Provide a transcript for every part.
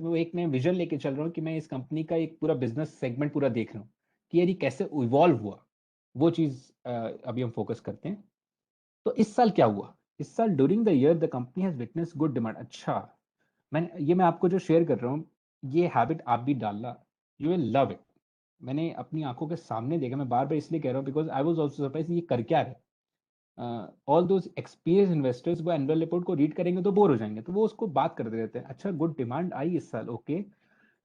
वो एक मैं विजन लेके चल रहा हूँ कि मैं इस कंपनी का एक पूरा बिजनेस सेगमेंट पूरा देख रहा हूँ कि यार ये कैसे इवॉल्व हुआ, वो चीज अभी हम फोकस करते हैं। तो इस साल क्या हुआ? इस साल during the year the company has witness good demand. अच्छा, मैं आपको जो शेयर कर रहा हूँ, ये हैबिट आप भी डालना, यू विल लव इट। मैंने अपनी आंखों के सामने देखा, मैं बार बार इसलिए कह रहा हूँ because I was also surprise ये कर क्या रहे। ऑल दोज एक्सपीरियंस इन्वेस्टर्स वो एनुअल रिपोर्ट को रीड करेंगे तो बोर हो जाएंगे, तो वो उसको बात करते रहते हैं। अच्छा, गुड डिमांड आई इस साल, ओके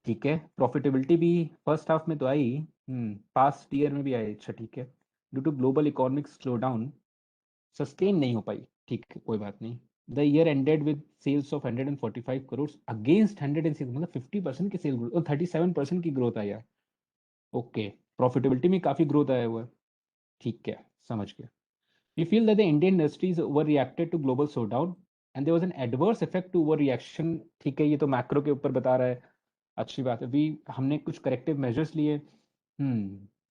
ठीक है। प्रॉफिटेबिलिटी भी फर्स्ट हाफ में तो आई, पास्ट ईयर में भी आई, अच्छा ठीक है। Due to global economic slow down sustain नहीं हो पाई, ठीक है कोई बात नहीं। The year ended with sales of 145 crore against 106, मतलब 50% की सेल ग्रोथ और 37% की ग्रोथ आई है। ओके, प्रॉफिटेबिलिटी में काफी ग्रोथ आया हुआ है, ठीक है, समझ गया। We feel that the Indian industries overreacted to global slowdown and there was an adverse effect to overreaction। ठीक है, ये तो मैक्रो के ऊपर बता रहा है, अच्छी बात है। हमने कुछ करेक्टिव मेजर्स लिए,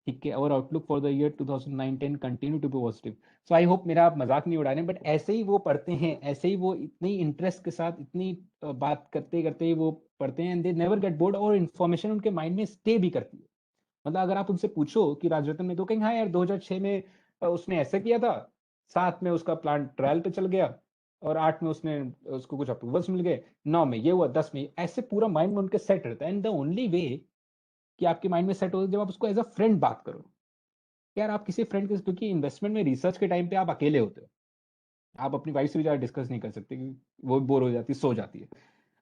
ठीक है। और outlook for the year 2009-10 continue to be positive. So I hope मेरा आप मजाक नहीं उड़ा रहे हैं, बट ऐसे ही वो पढ़ते हैं, ऐसे ही वो इतनी इंटरेस्ट के साथ इतनी बात करते करते ही वो पढ़ते हैं and they never get bored, और इन्फॉर्मेशन उनके माइंड में स्टे भी करती है। मतलब अगर आप उनसे पूछो कि राजरत्न में, तो कहेंगे हाँ यार 2006 में उसने ऐसा किया था, 7 में उसका प्लांट ट्रायल पे चल गया, और 8 में उसने उसको कुछ अप्रूवल्स मिल गए, 9 में ये हुआ, 10 में ऐसे पूरा माइंड में उनके सेट रहता है। एंड द ओनली वे कि आपके माइंड में सेट हो जब आप उसको एज अ फ्रेंड बात करो। यार आप किसी फ्रेंड के, क्योंकि इन्वेस्टमेंट में रिसर्च के टाइम पे आप अकेले होते हो, आप अपनी वाइफ से भी ज्यादा डिस्कस नहीं कर सकते क्योंकि वो बोर हो जाती है, सो जाती है।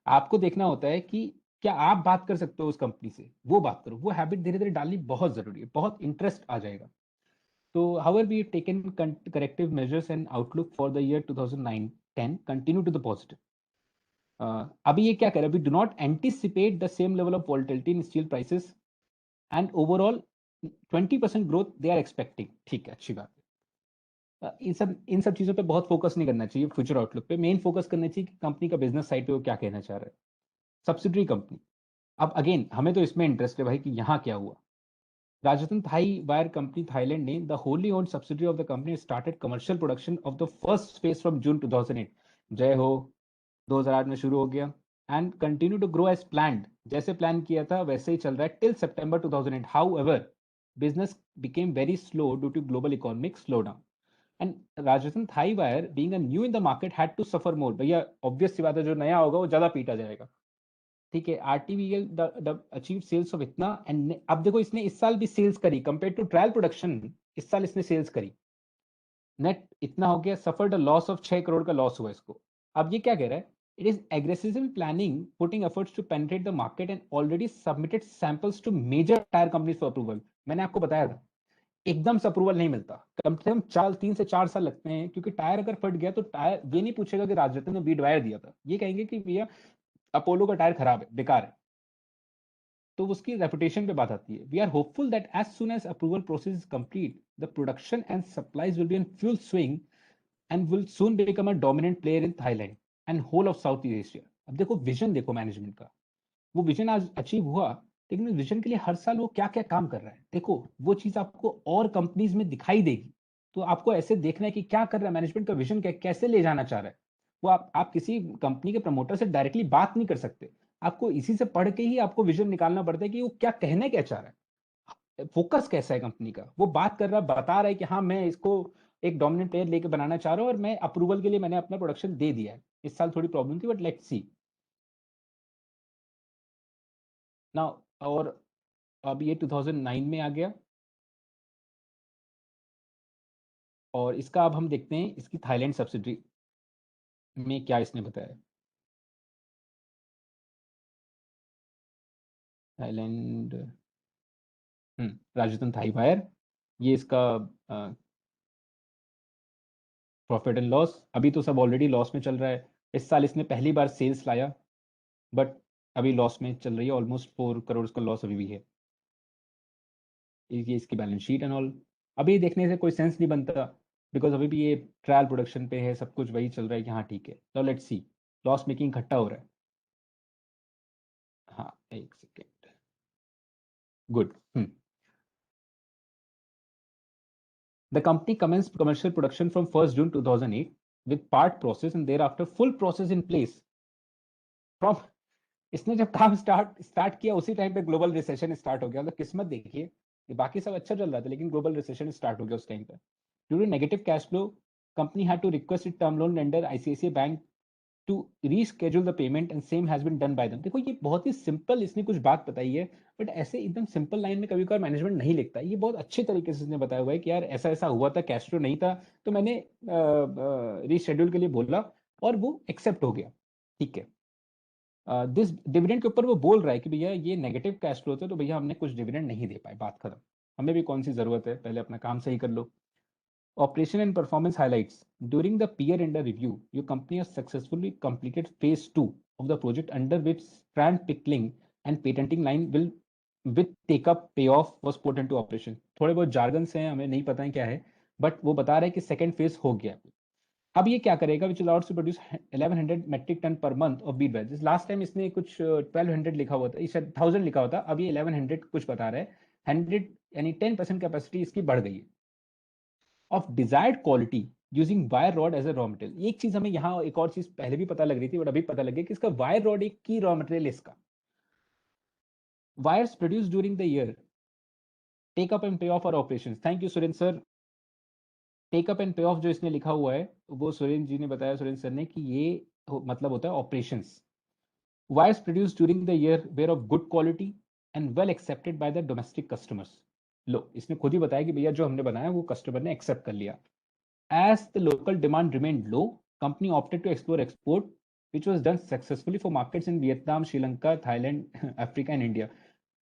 आपको देखना होता है कि क्या आप बात कर सकते हो उस कंपनी से, वो बात करो। वो हैबिट धीरे धीरे डालनी बहुत जरूरी है, बहुत इंटरेस्ट आ जाएगा। तो however we have taken corrective measures and outlook for the year 2009-10 continue to the positive। अभी ये क्या कर रहा है, we do not anticipate the same level of volatility in steel prices and overall 20% growth they are expecting। ठीक है, अच्छी बात है। इन सब चीजों पे बहुत फोकस नहीं करना चाहिए, फ्यूचर आउटलुक पे मेन फोकस करना चाहिए कि कंपनी का बिजनेस साइड पे वो क्या कहना चाह रहा है। सब्सिडरी कंपनी, अब अगेन हमें तो इसमें इंटरेस्ट है भाई कि यहाँ क्या हुआ। Rajasthan Thai Wire Company Thailand name, the wholly owned subsidiary of the company, started commercial production of the first phase from June 2008। जय हो, 2008 में शुरू हो गया and continue to grow as planned। जैसे प्लान किया था वैसे ही चल रहा है till September 2008। However, business became very slow due to global economic slowdown and Rajasthan Thai Wire being a new in the market had to suffer more। भैया obvious सी बात है, जो नया होगा वो ज्यादा पीटा जाएगा, ठीक है। आरटीवीएल अचीव सेल्स ऑफ इतना, एंड अब देखो इसने इस साल भी सेल्स करी कंपेयर टू ट्रायल प्रोडक्शन, इस साल इसने सेल्स करी, नेट इतना हो गया। Suffered a loss of 6 crore का लॉस हुआ इसको। अब ये क्या कह रहा है, it is aggressively planning putting efforts to penetrate the market and already submitted samples to major tire companies for approval. मैंने आपको बताया था एकदम से अप्रूवल नहीं मिलता, कम से कम 3 से 4 साल लगते हैं, क्योंकि टायर अगर फट गया तो टायर ये नहीं पूछेगा कि राजरत्न ने बीट वायर दिया था, ये कहेंगे कि भैया अपोलो का टायर खराब है, बेकार है। तो उसकी रेपुटेशन पे बात आती है। We are hopeful that as soon as approval process is complete the production and supplies will be in full swing and will soon become a dominant player in Thailand and whole of South East Asia. अब देखो vision, देखो management का वो vision आज achieve हुआ, लेकिन उस vision के लिए हर साल वो क्या क्या काम कर रहा है, देखो वो चीज आपको और कंपनीज में दिखाई देगी। तो आपको ऐसे देखना है कि क्या कर रहा है मैनेजमेंट का विजन, क्या कैसे ले जाना चाह रहा है वो। आप किसी कंपनी के प्रमोटर से डायरेक्टली बात नहीं कर सकते, आपको इसी से पढ़ के ही आपको विजन निकालना पड़ता है कि वो क्या कहना क्या चाह रहा है, फोकस कैसा है कंपनी का। वो बात कर रहा है, बता रहा है कि हाँ मैं इसको एक डोमिनेंट प्लेयर लेके बनाना चाह रहा हूँ और मैं अप्रूवल के लिए मैंने अपना प्रोडक्शन दे दिया है। इस साल थोड़ी प्रॉब्लम थी बट लेट्स सी नाउ। और अब ये 2009 में आ गया, और इसका अब हम देखते हैं इसकी थाईलैंड सब्सिडी में क्या इसने बताया। थाईलैंड, राजस्थान थाई वायर, ये इसका प्रॉफिट एंड लॉस। अभी तो सब ऑलरेडी लॉस में चल रहा है, इस साल इसने पहली बार सेल्स लाया बट अभी लॉस में चल रही है, ऑलमोस्ट 4 करोड़ इसका लॉस अभी भी है। ये इसकी बैलेंस शीट एंड ऑल, अभी देखने से कोई सेंस नहीं बनता बिकॉज अभी भी ये ट्रायल प्रोडक्शन पे है, सब कुछ वही चल रहा है कि हाँ ठीक है, तो लेट्स सी। लॉस मेकिंग इकट्ठा हो रहा है, हाँ एक second, good. The company commenced commercial production from 1st June 2008 with part process and thereafter full process in place from इसने जब काम स्टार्ट किया उसी टाइम पे ग्लोबल रिसेशन स्टार्ट हो गया। मतलब किस्मत देखिए, ये बाकी सब अच्छा चल रहा था लेकिन ग्लोबल रिसेशन स्टार्ट हो गया उस टाइम पे। Due to negative cash flow, company had to request it term loan lender ICICI bank to reschedule the payment and same has been done by them. देखो ये बहुत ही सिंपल इसने कुछ बात बताई है, बट ऐसे एकदम सिंपल लाइन में कभी कभार मैनेजमेंट नहीं लिखता। ये बहुत अच्छे तरीके से इसने बताया हुआ है कि यार ऐसा ऐसा हुआ था, कैश फ्लो नहीं था, तो मैंने रीशेड्यूल के लिए बोला और वो एक्सेप्ट हो गया। ठीक है, दिस डिविडेंड के ऊपर वो बोल रहा है कि भैया ये नेगेटिव कैश फ्लो थे तो भैया हमने कुछ डिविडेंड नहीं दे पाए, बात खत्म। हमें भी कौन सी जरूरत है, पहले अपना काम सही कर लो। Operation and performance highlights. During the peer under review, your company has successfully completed phase 2 of the project, under which strand pickling and patenting line will with take up payoff was put into operation. थोड़े बहुत jargons हैं, हमें नहीं पता है क्या है, but वो बता रहा है कि सेकेंड फेज हो गया। अब ये क्या करेगा, which allows to produce 1100 metric ton per month of beat batch. Last time इसने कुछ 1200 लिखा हुआ था, इस 1000 लिखा हुआ था, अब ये 1100 कुछ बता रहा है। 100 यानी 10% कैपेसिटी इसकी बढ़ गई है of desired quality using wire rod as a raw material. एक चीज हमें यहाँ एक और चीज पहले भी पता लग रही थी बट अभी पता लग गया कि इसका वायर रॉड एक की रॉ मटेरियल इसका। Wires produce during the year take up and pay off our operations. Thank you Surendra sir. Take up and pay off जो इसने लिखा हुआ है वो सुरेंद्र जी ने बताया, सुरेंद्र सर ने, कि ये मतलब होता है operations. Wires produce during the year were of good quality and well accepted by the domestic customers. लो, इसने खुद ही बताया कि भैया जो हमने बनाया वो कस्टमर ने एक्सेप्ट कर लिया। As the local demand remained low, company opted to explore export, which was done successfully for markets in Vietnam, Sri Lanka, Thailand, Africa and India.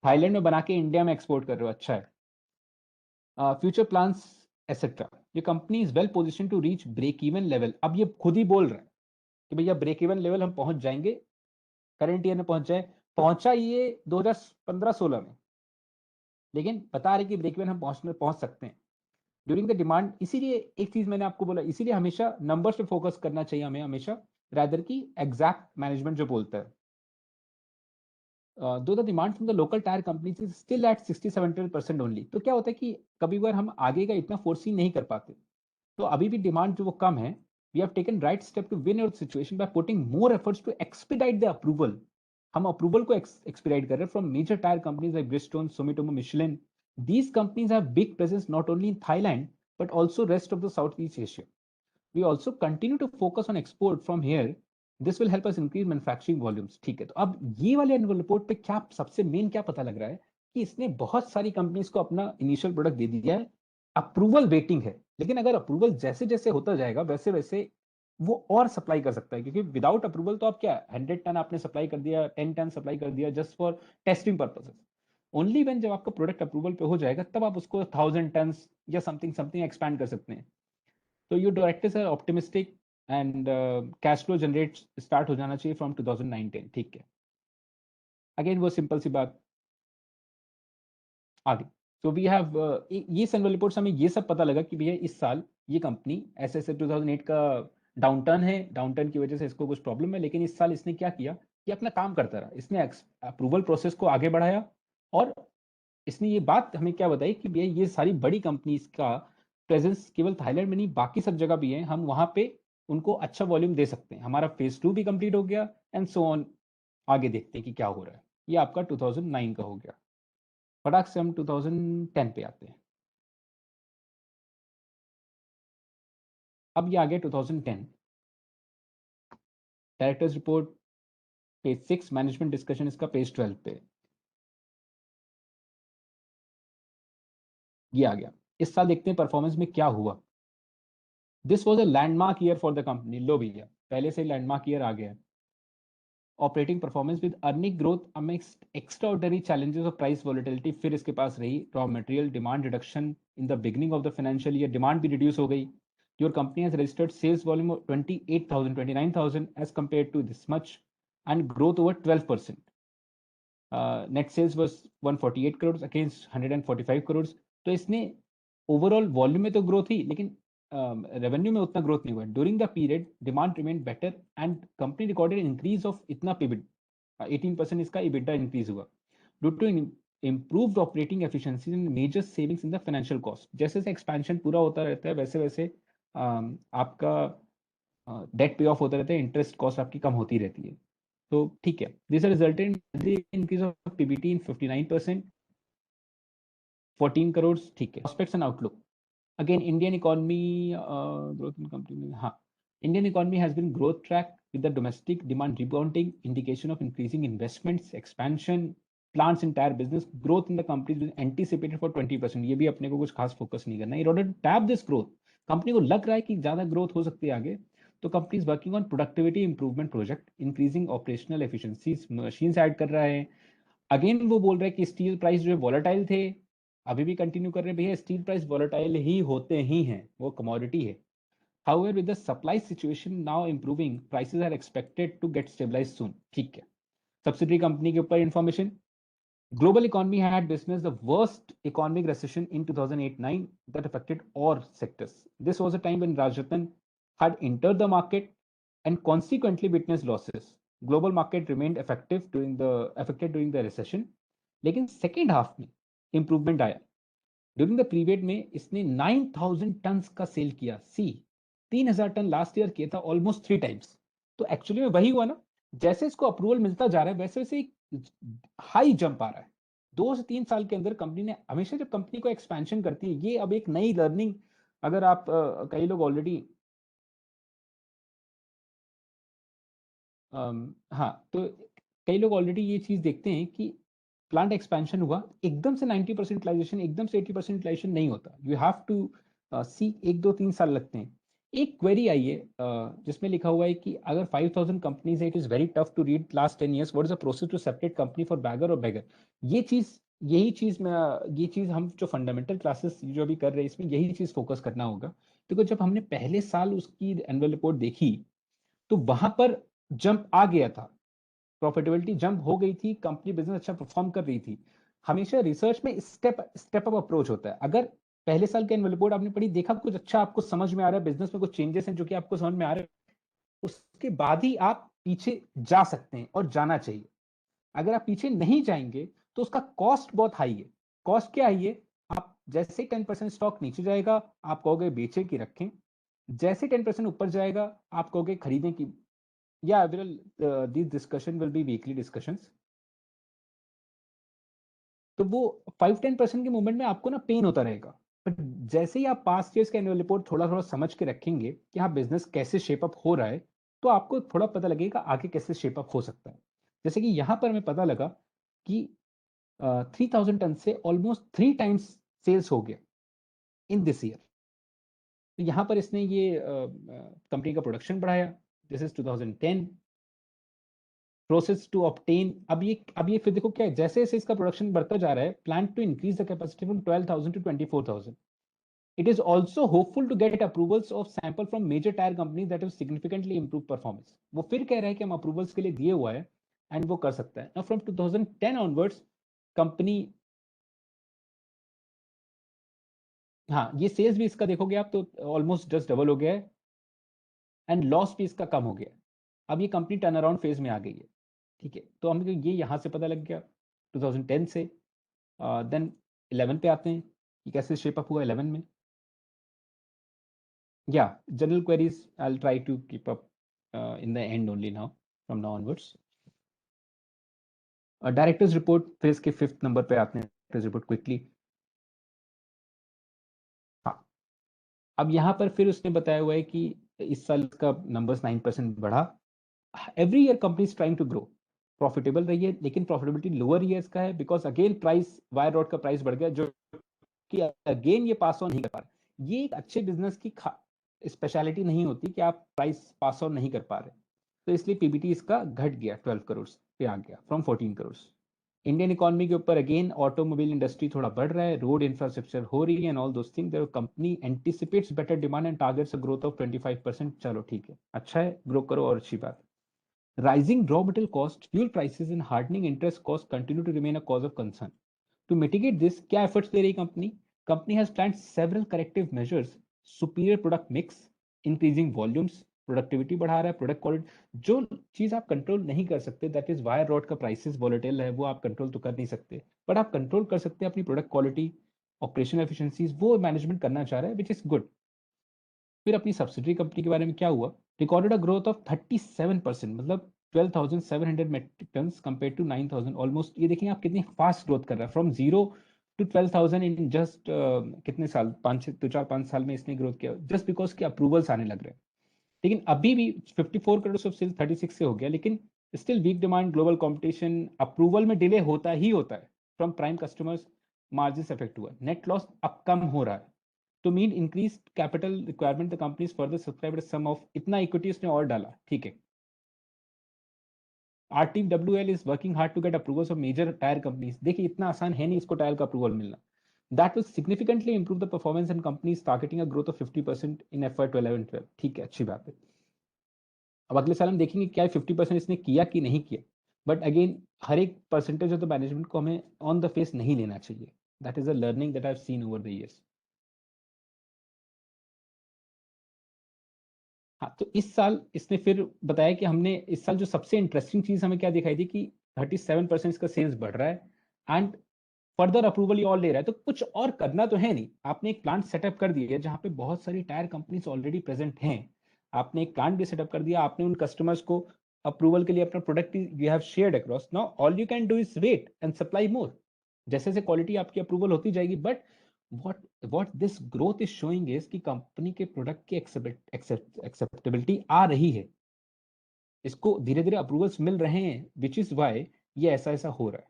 Thailand में बना के इंडिया में एक्सपोर्ट कर रहे हो, अच्छा है। Future plans etcetera. ये company is well position to reach break even level. अब ये खुद ही बोल रहा है कि भैया ब्रेक इवन लेवल हम पहुंच जाएंगे, करंट ईयर में पहुंच जाए। पहुंचा ये 2015-16 में, लेकिन बता रहे कि ब्रेक इवन हम पहुंच सकते हैं ड्यूरिंग द डिमांड। इसीलिए एक चीज मैंने आपको बोला, इसीलिए हमेशा नंबर्स पे फोकस करना चाहिए हमें हमेशा, रादर की एग्जैक्ट मैनेजमेंट जो बोलता है। दो the demand from the local tyre companies is still at 60-70% only. तो क्या होता है कि कभी बार हम आगे का इतना फोर्सी नहीं कर पाते, तो अभी भी डिमांड जो वो कम है। We have taken right step to win your situation by putting more efforts to expedite the approval. हम अप्रूवल को एक्सपीडाइट कर रहे हैं from major tire companies like Bridgestone, Sumitomo, Michelin. These companies have big presence not only in Thailand but also rest of the Southeast Asia. We also continue to focus on export from here. This will help us increase manufacturing volumes. ठीक है, तो अब ये वाले annual report पे क्या सबसे main क्या पता लग रहा है कि इसने बहुत सारी कंपनीज को अपना इनिशियल प्रोडक्ट दे दिया है, अप्रूवल वेटिंग है। लेकिन अगर अप्रूवल जैसे जैसे होता जाएगा वैसे वैसे वो और सप्लाई कर सकता है, क्योंकि विदाउट अप्रूवल तो आप क्या 100 टन आपने सप्लाई कर दिया, 10 टन सप्लाई कर दिया just for testing purposes. Only when जब आपका प्रोडक्ट अप्रूवल पे हो जाएगा तब आप उसको 1000 टन या समथिंग समथिंग एक्सपैंड कर सकते हैं। तो your directors are optimistic and cash flow generate start हो जाना चाहिए फ्रॉम 2019। ठीक है, अगेन वो सिंपल सी बात आगे। तो वी हैव ये सैनुअल रिपोर्ट्स हमें ये सब पता लगा कि भैया इस साल ये कंपनी ऐसे ऐसे 2008 का डाउनटर्न है, डाउनटर्न की वजह से इसको कुछ प्रॉब्लम है, लेकिन इस साल इसने क्या किया कि अपना काम करता रहा। इसने अप्रूवल प्रोसेस को आगे बढ़ाया और इसने ये बात हमें क्या बताई कि भैया ये सारी बड़ी कंपनीज का प्रेजेंस केवल थाईलैंड में नहीं बाकी सब जगह भी है, हम वहां पे उनको अच्छा वॉल्यूम दे सकते हैं। हमारा फेज 2 भी कंप्लीट हो गया एंड सो ऑन। आगे देखते हैं कि क्या हो रहा है। ये आपका 2009 का हो गया। फटाक से हम 2010 पे आते हैं। अब ये आ गया 2010, directors report page 6, management discussion इसका पेज 12 पे ये आ गया। इस साल देखते हैं परफॉर्मेंस में क्या हुआ। This was a landmark year for the company. लो भैया, पहले से लैंडमार्क ईयर आ गया है। Operating performance with earning growth amidst extraordinary challenges of price volatility फिर इसके पास रही। Raw material demand reduction in the beginning of the financial year, demand भी रिड्यूस हो गई। Your company has registered sales volume of 29,000 as compare to this much and growth over 12%। Net sales was 148 crore against 145 crore. तो इसने overall volume में तो growth ही, लेकिन revenue में उतना ग्रोथ नहीं हुआ। During the period demand remain better and company recorded increase of इतना पिबिट 18% इसका इबिटा इंक्रीज हुआ due to improved operating efficiencies and major savings in the financial cost। जैसे जैसे एक्सपेंशन पूरा होता रहता है वैसे वैसे आपका डेट पे ऑफ होता रहता है, इंटरेस्ट कॉस्ट आपकी कम होती रहती है। तो ठीक है, this resulted in increase of PBT in 59%, 14 crore, ठीक है। Prospects and outlook, again Indian economy growth in company, हाँ, Indian economy has been growth track with the domestic demand rebounding, indication of increasing investments, expansion, plans entire business growth in the company is anticipated for 20%। ये भी अपने को कुछ खास focus नहीं करना है। In order to tap this growth, company को लग रहा है कि ज्यादा ग्रोथ हो सकती है आगे, तो company is working on productivity improvement project, increasing operational efficiencies, machines add कर रहा है। अगेन वो बोल रहा है कि स्टील प्राइस जो वॉलेटाइल थे, अभी भी कंटिन्यू कर रहे हैं भैया, स्टील प्राइस वॉलेटाइल ही होते ही हैं, वो कमोडिटी है। However, with the supply situation now improving, prices are expected to get stabilized soon। ठीक है। Subsidiary company के ऊपर information, global economy had witnessed the worst economic recession in 2008-9 that affected all sectors। This was a time when Rajratan had entered the market and consequently witnessed losses। Global market remained affected during the recession, लेकिन second half में improvement आया। During the period में इसने 9,000 turns का cell किया। सी 3,000 ton last year किया था, almost 3 times. तो एक्चुअली में वही हुआ ना, जैसे इसको अप्रूवल मिलता जा रहा है वैसे वैसे हाई जंप आ रहा है। 2 से 3 साल के अंदर कंपनी ने, हमेशा जब कंपनी को एक्सपेंशन करती है, ये अब एक नई लर्निंग, अगर आप कई लोग ऑलरेडी हाँ, तो कई लोग ऑलरेडी ये चीज देखते हैं कि प्लांट एक्सपेंशन हुआ, एकदम से 90% यूटिलाइजेशन, एकदम से 80% यूटिलाइजेशन नहीं होता। यू हैव टू सी, 1 2 3 साल लगते हैं। एक क्वेरी आई है जिसमें लिखा हुआ है कि अगर 5,000 कंपनीज है, it is very tough to read last 10 years, what is the process to separate company for bagger और बैगर। ये चीज, यही चीज में ये चीज हम जो फंडामेंटल क्लासेस जो अभी कर रहे हैं, इसमें यही चीज फोकस करना होगा। देखो, जब हमने पहले साल उसकी एनुअल रिपोर्ट देखी, तो वहां पर जंप आ गया था, प्रॉफिटेबिलिटी जंप हो गई थी, कंपनी बिजनेस अच्छा परफॉर्म कर रही थी। हमेशा रिसर्च में स्टेप स्टेप अप अप्रोच होता है। अगर पहले साल के एनुअल रिपोर्ट आपने पढ़ी, देखा कुछ अच्छा आपको समझ में आ रहा है, बिजनेस में कुछ चेंजेस हैं जो कि आपको समझ में आ रहे हैं, उसके बाद ही आप पीछे जा सकते हैं, और जाना चाहिए। अगर आप पीछे नहीं जाएंगे तो उसका कॉस्ट बहुत हाई है। कॉस्ट क्या हाई है? आप जैसे 10% स्टॉक नीचे जाएगा, आप कहोगे बेचे कि रखें, जैसे 10% ऊपर जाएगा आप कहोगे खरीदें कि, yeah, Viral, these discussion will be weekly discussions। तो वो 5-10% के मूवमेंट में आपको ना पेन होता रहेगा, बट जैसे ही आप पास्ट ईयर्स का एनुअल रिपोर्ट थोड़ा थोड़ा समझ के रखेंगे कि हाँ बिजनेस कैसे शेप अप हो रहा है, तो आपको थोड़ा पता लगेगा आगे कैसे शेप अप हो सकता है। जैसे कि यहाँ पर हमें पता लगा कि 3,000 टन से ऑलमोस्ट 3 टाइम्स सेल्स हो गया इन दिस ईयर। तो यहाँ पर इसने ये कंपनी का प्रोडक्शन बढ़ाया। This is 2010। Process to obtain, अब ये फिर देखो क्या है, जैसे जैसे इसका प्रोडक्शन बढ़ता जा रहा है, plan to increase the capacity from 12,000 to 24,000। It is also hopeful to get approvals of sample from major tire company that have significantly improve performance. वो फिर कह रहा है कि हम अप्रूवल्स के लिए दिए हुआ है, एंड वो कर सकता है। नाउ फ्रॉम 2010 ऑनवर्ड्स कंपनी, हाँ, ये सेल्स भी इसका देखोगे आप तो ऑलमोस्ट जस्ट डबल हो गया है, एंड लॉस भी इसका कम हो गया है। अब ये कंपनी टर्न अराउंड फेज में आ गई है। ठीक है, तो हमको ये यहाँ से पता लग गया 2010 से। देन 11 पे आते हैं कि कैसे शेप अप हुआ 11 में। या general queries I try to keep up in the end only now, from now onwards. Directors report phase के 5th नंबर पे आते हैं, डायरेक्टर्स रिपोर्ट क्विकली। हाँ, अब यहाँ पर फिर उसने बताया हुआ है कि इस साल का नंबर्स 9% बढ़ा। Every year company is trying to grow, profitable रही है, लेकिन प्रॉफिटेबिलिटी लोअर ईयर्स का है, because again price, wire rod का प्राइस बढ़ गया, जो कि अगेन ये पास ऑन नहीं कर पा रहे। ये एक अच्छे बिजनेस की स्पेशलिटी नहीं होती कि आप प्राइस पास ऑन नहीं कर पा रहे, तो इसलिए पीबीटी इसका घट गया, 12 करोड़ पे आ गया फ्रॉम 14 करोड़। इंडियन इकोनॉमी के ऊपर अगेन ऑटोमोबाइल इंडस्ट्री थोड़ा बढ़ रहा है, रोड इंफ्रास्ट्रक्चर हो रही है, and all those thing, the company anticipates better demand and targets a growth of 25%। चलो ठीक है, अच्छा है, ग्रो करो, और अच्छी बात। Rising raw material cost, fuel prices and hardening interest costs continue to remain a cause of concern. To mitigate this, क्या efforts ले रही company? Company has planned several corrective measures, superior product mix, increasing volumes, productivity बढ़ा रहा है, product quality. जो चीज आप control नहीं कर सकते, दैट इज वायर रॉड का प्राइसेस वॉलेटाइल है, वो आप कंट्रोल तो कर नहीं सकते, बट आप कंट्रोल कर सकते हैं अपनी प्रोडक्ट क्वालिटी, ऑपरेशनल एफिशिएंसीज, वो मैनेजमेंट करना चाह रहा है, विच इज गुड। फिर अपनी सब्सिडरी कंपनी के बारे में क्या हुआ? रिकॉर्डेड अ ग्रोथ ऑफ 37%, मतलब 12,700 metric tons compare to 9,000 almost. ये देखें आप कितनी फास्ट ग्रोथ कर रहा है, फ्रॉम 0 to 12,000 इन जस्ट कितने साल, 5 4 5 साल में इसने ग्रोथ किया, जस्ट बिकॉज के अप्रूवल्स आने लग रहे हैं। लेकिन अभी भी 54 करोड़ ऑफ सेल्स 36 से हो गया, लेकिन still weak demand, global competition, approval में डिले होता ही होता है from prime customers, margin effect हुआ, नेट लॉस अब कम हो रहा है। तो mean increase capital requirement the company further subscribe some of, इतना इक्विटी उसने और डाला, ठीक है। RTWL is working hard to get approvals of major tire companies। देखिए इतना आसान है नहीं इसको टायर का अप्रूवल मिलना। That will significantly improve the performance and companies targeting a growth of 50% in FY11-12। ठीक है, अच्छी बात है। अब अगले साल हम देखेंगे क्या 50% इसने किया कि नहीं किया, बट अगेन हर एक परसेंटेज ऑफ द मैनेजमेंट को हमें ऑन द फेस नहीं लेना चाहिए। That is a learning that I have seen over the years. हाँ, तो इस साल इसने फिर बताया कि हमने इस साल जो सबसे इंटरेस्टिंग चीज हमें क्या दिखाई थी कि 37% इसका सेल्स बढ़ रहा है एंड फर्दर अप्रूवल ये और ले रहा है। तो कुछ और करना तो है नहीं, आपने एक प्लांट सेटअप कर दिया है जहां पे बहुत सारी टायर कंपनीज ऑलरेडी प्रेजेंट हैं, आपने एक प्लांट भी सेटअप कर दिया, आपने उन कस्टमर्स को अप्रूवल के लिए अपना product you have shared across, now all you can do is wait and supply more. जैसे जैसे क्वालिटी आपकी अप्रूवल होती जाएगी, but what what this growth is showing is कि कंपनी के प्रोडक्ट की एक्सेप्टेबिलिटी आ रही है, इसको धीरे धीरे अप्रूवल्स मिल रहे हैं, विच इज वाई ये ऐसा ऐसा हो रहा है।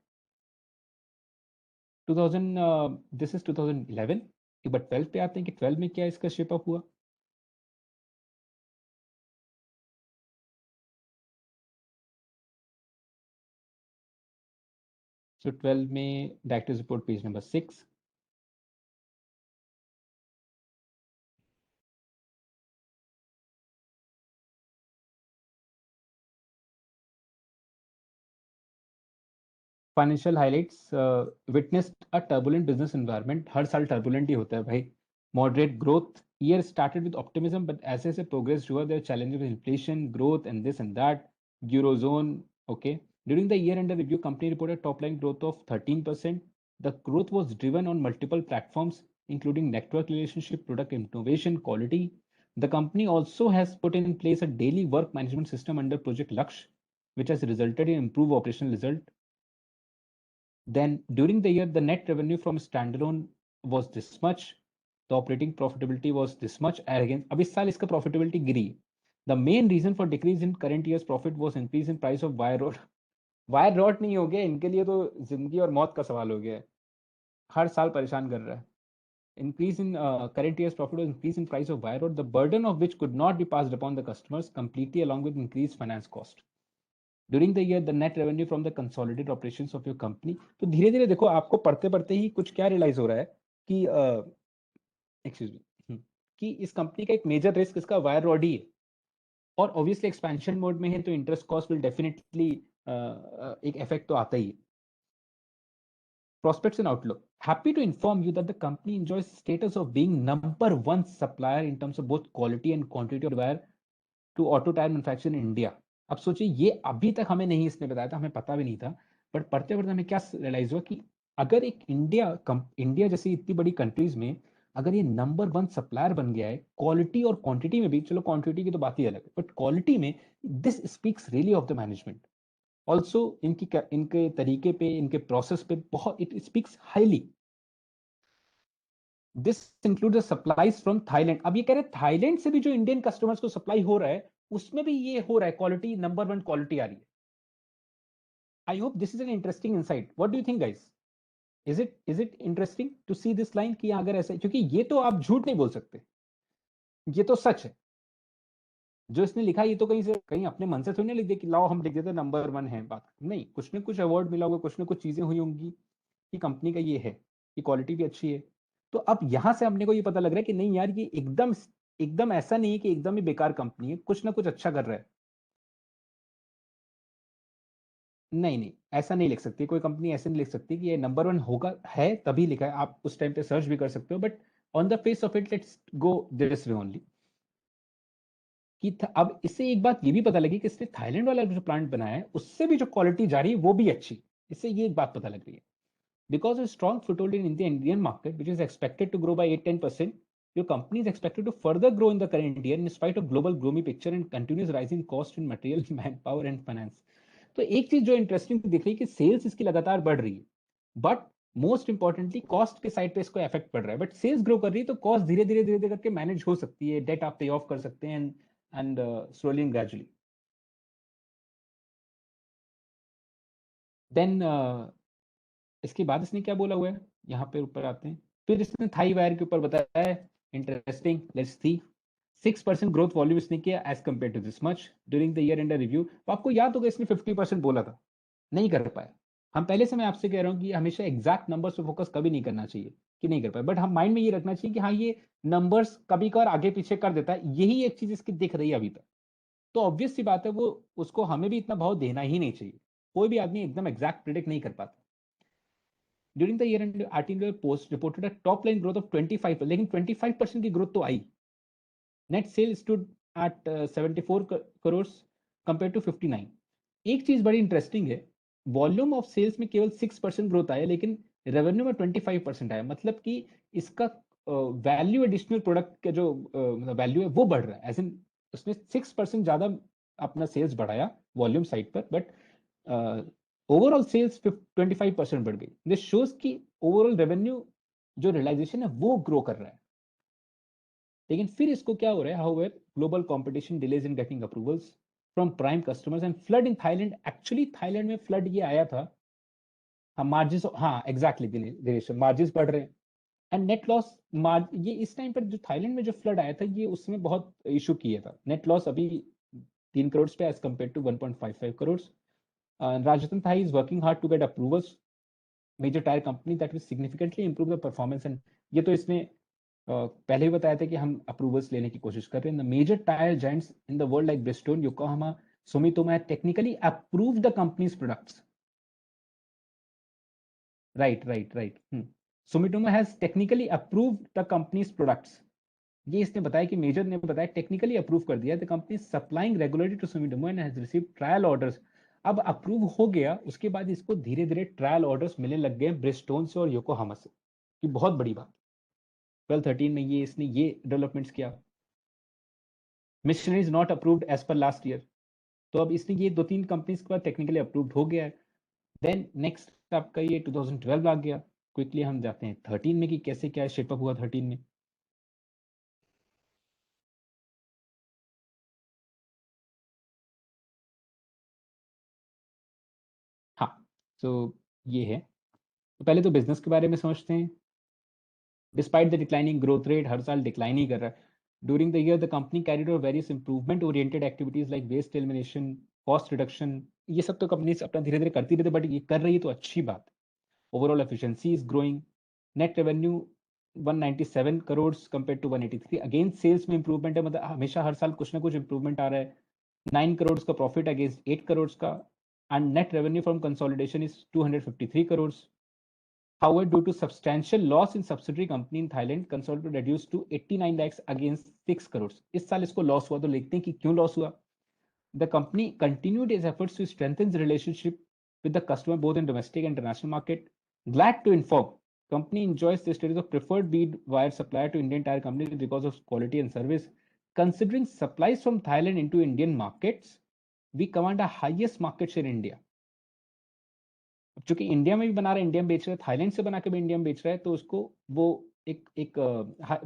2000 दिस इज 2011। एक बार 12 पे आते हैं कि 12 में क्या इसका शेप अप हुआ। सो 12 में directors report page number 6। Financial highlights, witnessed a turbulent business environment. हर साल टर्बुलेंट ही होता है भाई। Moderate growth, year started with optimism, but as I progressed through, there were challenges with inflation, growth, and this and that. Eurozone, okay. During the year under review, company reported top line growth of 13%. The growth was driven on multiple platforms, including network relationship, product innovation, quality. The company also has put in place a daily work management system under Project Laksh, which has resulted in improved operational result. Then during the year, the net revenue from standalone was this much. The operating profitability was this much. Again, अब इस साल इसका profitability Giri. The main reason for decrease in current year's profit was increase in price of wire rod। Wire rod नहीं हो गया, इनके लिए तो जिंदगी और मौत का सवाल हो गया है, हर साल परेशान कर रहा है। Increase in current year's profit was increase in price of wire rod, the burden of which could not be passed upon the customers completely, along with increased finance cost. During the year the net revenue from the consolidated operations of your company. तो धीरे धीरे देखो आपको पढ़ते पढ़ते ही कुछ क्या realise हो रहा है कि एक्सक्यूज मी, कि इस कंपनी का एक मेजर रिस्क इसका वायर रॉड ही है, और ऑब्वियसली एक्सपेंशन मोड में है तो इंटरेस्ट कॉस्ट विल डेफिनेटली एक इफेक्ट तो आता ही है। Prospects and outlook. Happy to inform you that the company enjoys status of being number one supplier in terms of both quality and quantity of wire to auto tire manufacturer in India। अब सोचिए ये अभी तक हमें नहीं इसने बताया था, हमें पता भी नहीं था, बट पढ़ते पढ़ते हमें क्या रियलाइज हुआ कि अगर एक इंडिया जैसी इतनी बड़ी कंट्रीज में अगर ये नंबर वन सप्लायर बन गया है क्वालिटी और क्वांटिटी में भी, चलो क्वांटिटी की तो बात ही अलग है, बट क्वालिटी में this speaks really of the management. Also इनके तरीके पे, इनके प्रोसेस पे बहुत it speaks highly. This include supplies from Thailand. अब ये कह रहे हैं थाईलैंड से भी जो इंडियन कस्टमर्स को सप्लाई हो रहा है उसमें भी ये हो रहा है, क्वालिटी नंबर वन क्वालिटी आ रही है। I hope this is an interesting insight. What do you think guys? Is it interesting to see this line कि अगर ऐसे, क्योंकि ये तो आप झूठ नहीं बोल सकते, ये तो सच है। जो इसने लिखा ये तो कहीं से कहीं अपने मन से थोड़ी नहीं लिख दिया कि लाओ हम लिख देते नंबर वन है, बात नहीं, कुछ ना कुछ अवार्ड मिला होगा, कुछ ना कुछ चीजें हुई होंगी कि कंपनी का ये है कि क्वालिटी भी अच्छी है। तो अब यहां से हमने को ये पता लग रहा है कि नहीं यार, ये एकदम एकदम ऐसा नहीं है कि एकदम ही बेकार कंपनी है, कुछ ना कुछ अच्छा कर रहा है। नहीं नहीं, ऐसा नहीं लिख सकती कोई कंपनी, ऐसे नहीं लिख सकती कि ये नंबर वन होगा, है तभी लिखा है। आप उस टाइम पे सर्च भी कर सकते हो, but on the face of it let's go this way only कि अब इससे एक बात ये भी पता लगी कि इसने थाईलैंड वाला जो प्लांट बनाया है उससे भी जो क्वालिटी जा रही है वो भी अच्छी। इससे ये एक बात पता लग रही है, because a strong foothold in the Indian market, which is expected to grow by 8-10%, your company is expected to further grow in the current year in spite of global gloomy picture and continuous rising cost in material, manpower and finance. तो एक चीज जो interesting दिख रही है कि sales इसकी लगातार बढ़ रही है, बट मोस्ट इंपॉर्टेंटली कॉस्ट के साइड पे इसको इफेक्ट पड़ रहा है. बट सेल्स ग्रो कर रही है तो कॉस्ट धीरे धीरे धीरे धीरे करके मैनेज हो सकती है, डेट आप पे ऑफ कर सकते हैं and slowly and gradually. Then इसके बाद इसने क्या बोला हुआ है, यहाँ पे ऊपर आते हैं. फिर इसने थाई वायर के ऊपर बताया है, interesting, let's see. 6% growth volume इसने किया as compare to this much during the year under review. तो आपको याद होगा इसने 50% बोला था, नहीं कर पाया. हम पहले से मैं आपसे कह रहा हूँ कि हमेशा एग्जैक्ट नंबर्स पे फोकस कभी नहीं करना चाहिए कि नहीं कर पाए, बट हम माइंड में ये रखना चाहिए कि हाँ ये नंबर्स कभी कभार आगे पीछे कर देता है. यही एक चीज इसकी दिख रही है अभी तक. तो ऑब्वियस सी बात है वो उसको हमें भी इतना भाव देना ही नहीं चाहिए. कोई भी आदमी एकदम एग्जैक्ट प्रिडिक्ट नहीं कर पाता. During the year and article post reported a top line growth of 25, लेकिन 25% की ग्रोथ तो आई. Net sale stood at 74 crore compare to 59. एक चीज बड़ी इंटरेस्टिंग है, वॉल्यूम ऑफ सेल्स में केवल 6% ग्रोथ आया, लेकिन रेवेन्यू में 25% आया. मतलब कि इसका वैल्यू एडिशनल प्रोडक्ट का जो वैल्यू है वो बढ़ रहा है. एज इन उसने 6% ज्यादा अपना सेल्स बढ़ाया वॉल्यूम साइड पर, बट ओवरऑल सेल्स 25% बढ़ गई. दिस शोज कि ओवरऑल रेवेन्यू जो रियलाइजेशन है वो ग्रो कर रहा है. लेकिन फिर इसको क्या हो रहा है, however global competition delays in getting approvals from prime customers and flood in Thailand. Actually Thailand में फ्लड ये आया था. हाँ मार्जिन, हाँ एग्जैक्टली दिनेश, मार्जिन बढ़ रहे हैं एंड नेट लॉस. ये इस टाइम पर जो थाईलैंड में जो फ्लड आया था ये उसमें बहुत इशू किया था. नेट लॉस अभी 3 करोड़ पे as compare to 1.55 crore. Rajatan Thai is working hard to get approvals major tire company that will significantly improve the performance. And ये तो इसने पहले ही बताया था कि हम अप्रूवल्स लेने की कोशिश कर रहे हैं. The major tyre giants in the world like Bridgestone, Yokohama, Sumitomo technically approve the company's products. Right. Sumitomo has technically approved the company's products. ये इसने बताया कि मेजर ने बताया टेक्निकली अप्रूव कर दिया. The company supplying regularly to Sumitomo and has received trial orders. अब approve हो गया, उसके बाद इसको धीरे धीरे ट्रायल ऑर्डर्स मिलने लग गए ब्रिस्टोन से और योकोहामा से. ये बहुत बड़ी बात. 12-13 में ये इसने ये डेवलपमेंट्स किया. Machinery is not approved as per last year. तो अब इसने ये 2-3 कंपनीज के बाद टेक्निकली अप्रूव्ड हो गया है. देन नेक्स्ट आपका ये 2012 आ गया. क्विकली हम जाते हैं 13 में कि कैसे क्या शेपअप हुआ 13 में. हाँ, तो ये है. तो पहले तो बिजनेस के बारे में समझते हैं. Despite the declining growth rate, हर साल डिक्लाइन ही कर रहा है. During the year the company carried out various improvement oriented activities like waste elimination, cost reduction. ये सब तो कंपनी अपना धीरे धीरे करती रहती है, बट ये कर रही है तो अच्छी बात. Overall efficiency is growing. Net revenue 197 crore compare to 183. Again sales में इंप्रूवमेंट है, मतलब हमेशा हर साल कुछ ना कुछ इंप्रूवमेंट आ रहा है. 9 करोड़ का प्रॉफिट अगेंस्ट 8 करोड़ का. And net revenue from consolidation is 253 crore. However, due to substantial loss in subsidiary company in Thailand, consolidated reduced to 89 lakhs against 6 crores. इस साल इसको लॉस हुआ, तो देखते हैं कि क्यों लॉस हुआ. The company continued its efforts to strengthen the relationship with the customer both in domestic and international market. Glad to inform, company enjoys the status of preferred bead wire supplier to Indian tire companies because of quality and service. Considering supplies from Thailand into Indian markets, we command a highest market share in India. चूंकि India में भी बना रहा है, India में बेच रहा है, थाईलैंड से बना के भी इंडिया में बेच रहा है, तो उसको वो एक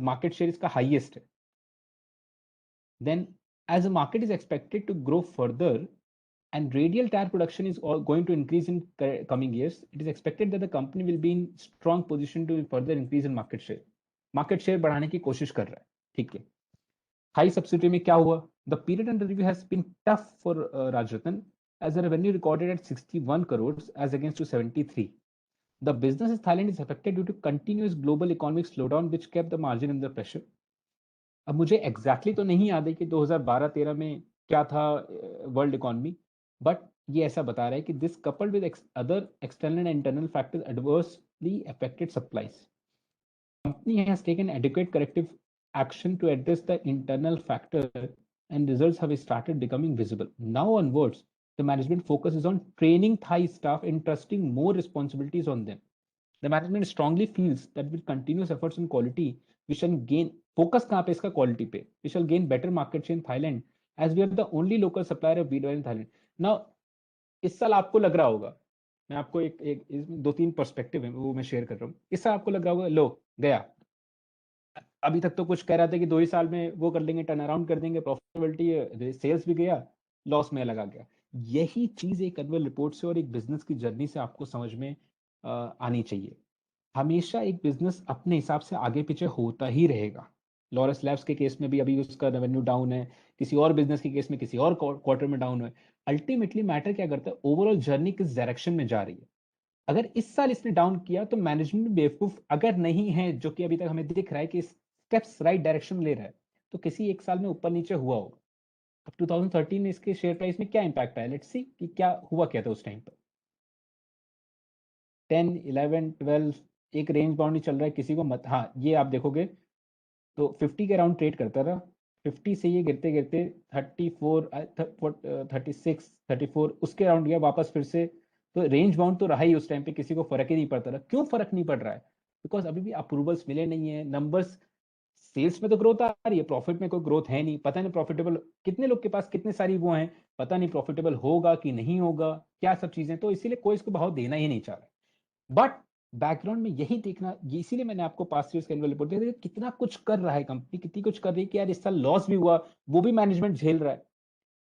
मार्केट शेयर इसका हाईएस्ट है. Then as a market is expected to grow further and radial tire production is going to increase in coming years, it is expected that the company will be in strong position to further increase in market share. Market share बढ़ाने की कोशिश कर रहा है. ठीक है. High subsidy में क्या हुआ? The period under review has been tough for Rajratan as the revenue recorded at 61 crores as against to 73. The business in Thailand is affected due to continuous global economic slowdown which kept the margin under pressure. अब मुझे exactly तो नहीं याद है कि 2012-13 में क्या था वर्ल्ड इकोनॉमी, बट ये ऐसा बता रहा है कि this coupled with other external and internal factors adversely affected supplies. Company has taken adequate corrective action to address the internal factor and results have started becoming visible. Now onwards, the management focuses on training Thai staff and trusting more responsibilities on them. The management strongly feels that with continuous efforts on quality, we shall gain, focus कहाँ पे इसका, quality पे। We shall gain better market share in Thailand as we are the only local supplier of bead oil in Thailand. Now इस साल आपको लग रहा होगा, मैं आपको एक इसमें 2-3 पर्सपेक्टिव है वो मैं शेयर कर रहा हूँ। इस साल आपको लग रहा होगा लो गया, अभी तक तो कुछ कह रहा था कि 2 ही साल में वो कर लेंगे, टर्न अराउंड कर देंगे, प्रॉफिटेबिलिटी सेल्स भी गया, लॉस में लगा गया। यही चीज एक एनुअल रिपोर्ट से और एक बिजनेस की जर्नी से आपको समझ में आनी चाहिए। हमेशा एक बिजनेस अपने हिसाब से आगे पीछे होता ही रहेगा। लॉरस लैब्स के केस में भी अभी उसका रेवेन्यू डाउन है, किसी और बिजनेस के केस में किसी और क्वार्टर में डाउन है। अल्टीमेटली मैटर क्या करता है, ओवरऑल जर्नी किस डायरेक्शन में जा रही है। अगर इस साल इसने डाउन किया तो मैनेजमेंट बेवकूफ अगर नहीं है, जो कि अभी तक हमें दिख रहा है कि स्टेप्स राइट डायरेक्शन में ले रहा है, तो किसी एक साल में ऊपर नीचे हुआ होगा। अब 2013 में इसके शेयर प्राइस में क्या इंपैक्ट आया, लेट्स सी कि क्या हुआ, क्या था उस टाइम पर। 10, 11, 12 एक रेंज बाउंड ही चल रहा है, किसी को मत, हाँ ये आप देखोगे तो 50 के अराउंड ट्रेड करता रहा। 50 से ये गिरते गिरते 34, 36, 34 उसके अराउंड गया वापस फिर से। तो रेंज बाउंड तो रहा ही, उस टाइम पे किसी को फर्क ही नहीं पड़ता रहा। क्यों फर्क नहीं पड़ रहा है? बिकॉज अभी भी अप्रूवल्स मिले नहीं है, नंबर्स, सेल्स में तो ग्रोथ आ रही है, प्रॉफिट में कोई ग्रोथ है नहीं, पता नहीं प्रॉफिटेबल कितने लोग के पास कितने सारी वो हैं, पता नहीं प्रॉफिटेबल होगा कि नहीं होगा, क्या सब चीजें, तो इसीलिए कोई इसको भाव देना ही नहीं चाह रहा। बट बैकग्राउंड में यही देखना, ये इसीलिए मैंने आपको पास्ट ईयर्स का एनुअल रिपोर्ट दिया, कितना कुछ कर रहा है कंपनी, कितनी कुछ कर रही है कि यार इस साल लॉस भी हुआ, वो भी मैनेजमेंट झेल रहा है,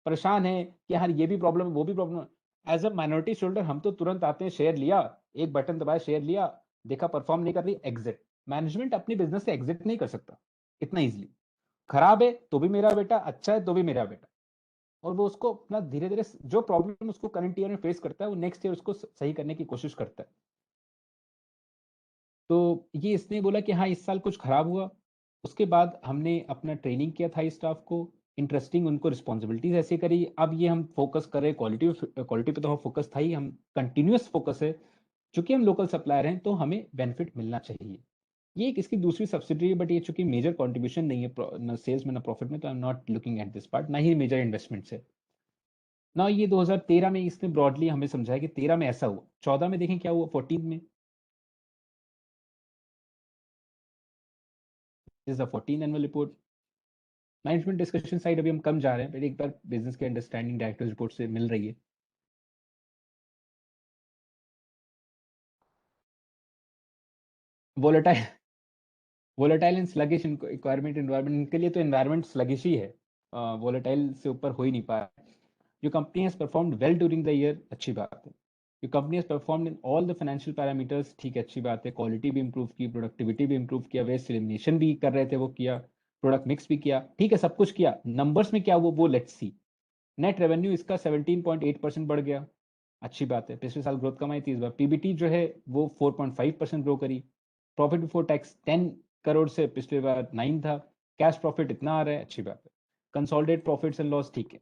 परेशान है कि यार ये भी प्रॉब्लम है वो भी प्रॉब्लम है। एज अ माइनॉरिटी शेयरहोल्डर हम तो तुरंत आते हैं, शेयर लिया, एक बटन दबाया, शेयर लिया, देखा परफॉर्म नहीं कर रही, एग्जिट। मैनेजमेंट अपनी बिजनेस से एग्जिट नहीं कर सकता इतना इजिली। खराब है तो भी मेरा बेटा, अच्छा है तो भी मेरा बेटा। और वो उसको अपना धीरे धीरे जो प्रॉब्लम उसको करंट ईयर में फेस करता है, वो नेक्स्ट ईयर उसको सही करने की कोशिश करता है। तो ये इसने बोला कि हाँ इस साल कुछ खराब हुआ। उसके बाद हमने अपना ट्रेनिंग किया था स्टाफ को, इंटरेस्टिंग उनको रिस्पॉन्सिबिलिटीज ऐसे करी। अब ये हम फोकस कर रहे हैं क्वालिटी, क्वालिटी पे तो हम फोकस था ही, हम कंटिन्यूस फोकस है। चूंकि हम लोकल सप्लायर हैं तो हमें बेनिफिट मिलना चाहिए। ये एक इसकी दूसरी सब्सिडरी है, बट ये चूंकि मेजर कंट्रीब्यूशन नहीं है ना सेल्स में ना प्रॉफिट में, तो I am not looking at this part, ना ही मेजर इन्वेस्टमेंट्स है ना। ये 2013 में इसने ब्रॉडली हमें समझाया कि 13 में ऐसा हुआ, 14 में देखें क्या हुआ, 14 में is the 14 annual report. Management discussion side अभी हम कम जा रहे हैं, पर एक बार बिजनेस के अंडरस्टैंडिंग डायरेक्टर रिपोर्ट से मिल रही है। Volatile, volatile and sluggish requirement environment, इनके लिए तो एनवायरमेंट स्लगिश ही है, वोलेटाइल से ऊपर हो ही नहीं पाया। Your company has performed well during the year, अच्छी बात है। Your company has performed in all the financial parameters, ठीक है अच्छी बात है। क्वालिटी भी इंप्रूव की, प्रोडक्टिविटी भी इंप्रूव किया, वेस्ट एलिमिनेशन भी कर रहे थे वो किया, प्रोडक्ट मिक्स भी किया, ठीक है सब कुछ किया। नंबर्स में क्या हुआ वो लेट्स सी। नेट रेवेन्यू इसका 17.8% बढ़ गया, अच्छी बात है। पिछले साल ग्रोथ कम आई थी, इस बार पीबीटी जो है वो 4.5% ग्रो करी। प्रॉफिट बिफोर टैक्स 10 करोड़ से पिछले बार 9 था। कैश प्रॉफिट इतना आ रहा है, अच्छी बात है। कंसोलिडेट प्रॉफिट्स एंड लॉस, ठीक है।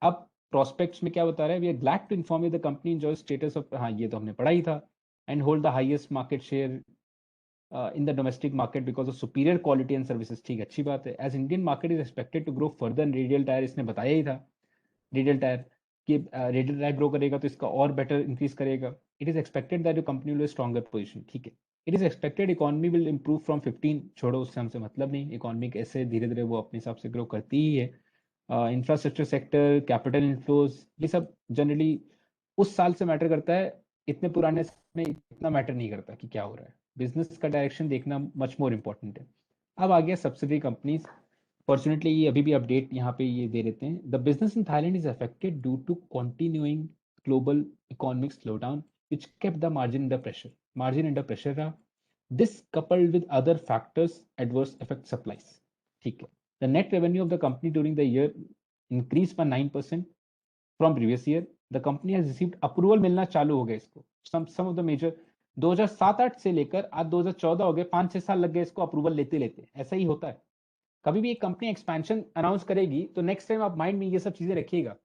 अब प्रोस्पेक्ट्स में क्या बता रहा है, we are glad to inform you the company enjoy status of, हाँ ये तो हमने पढ़ा ही था, and hold the highest market share in the domestic market because of superior quality and services, ठीक अच्छी बात है। As Indian market is expected to grow further in radial tyre, इसने बताया ही था रेडियल टायर कि रेडियल टायर ग्रो करेगा तो इसका और बेटर इंक्रीज करेगा। It is expected that your company will stronger position, ठीक है। It is expected economy will improve from 15, छोड़ो उससे हमसे मतलब नहीं, इकोनॉमी कैसे धीरे धीरे वो अपने हिसाब से ग्रो करती ही है। इंफ्रास्ट्रक्चर सेक्टर, कैपिटल इनफ्लोज, ये सब जनरली उस साल से मैटर करता है, इतने पुराने में इतना मैटर नहीं करता कि क्या हो रहा है। बिजनेस का डायरेक्शन देखना मच मोर इम्पोर्टेंट है। अब आ गया सब्सिडरी कंपनीज। फॉर्चुनेटली ये अभी भी अपडेट यहाँ पे ये दे देते हैं। The business in Thailand is affected due to continuing global economic slowdown which kept the margin under pressure. Margin under pressure रहा। This coupled with other factors adverse affect supplies, ठीक है। The net revenue of the company during the year increased by 9% from previous year. The company has received approval मिलना चालू हो गया इसको। Some of the major 2007-8 से लेकर आज 2014 हो गए, 5-6 साल लग गए इसको अप्रूवल लेते लेते। ऐसा ही होता है, कभी भी एक कंपनी एक्सपेंशन अनाउंस करेगी तो नेक्स्ट टाइम आप माइंड में ये सब चीजें रखिएगा।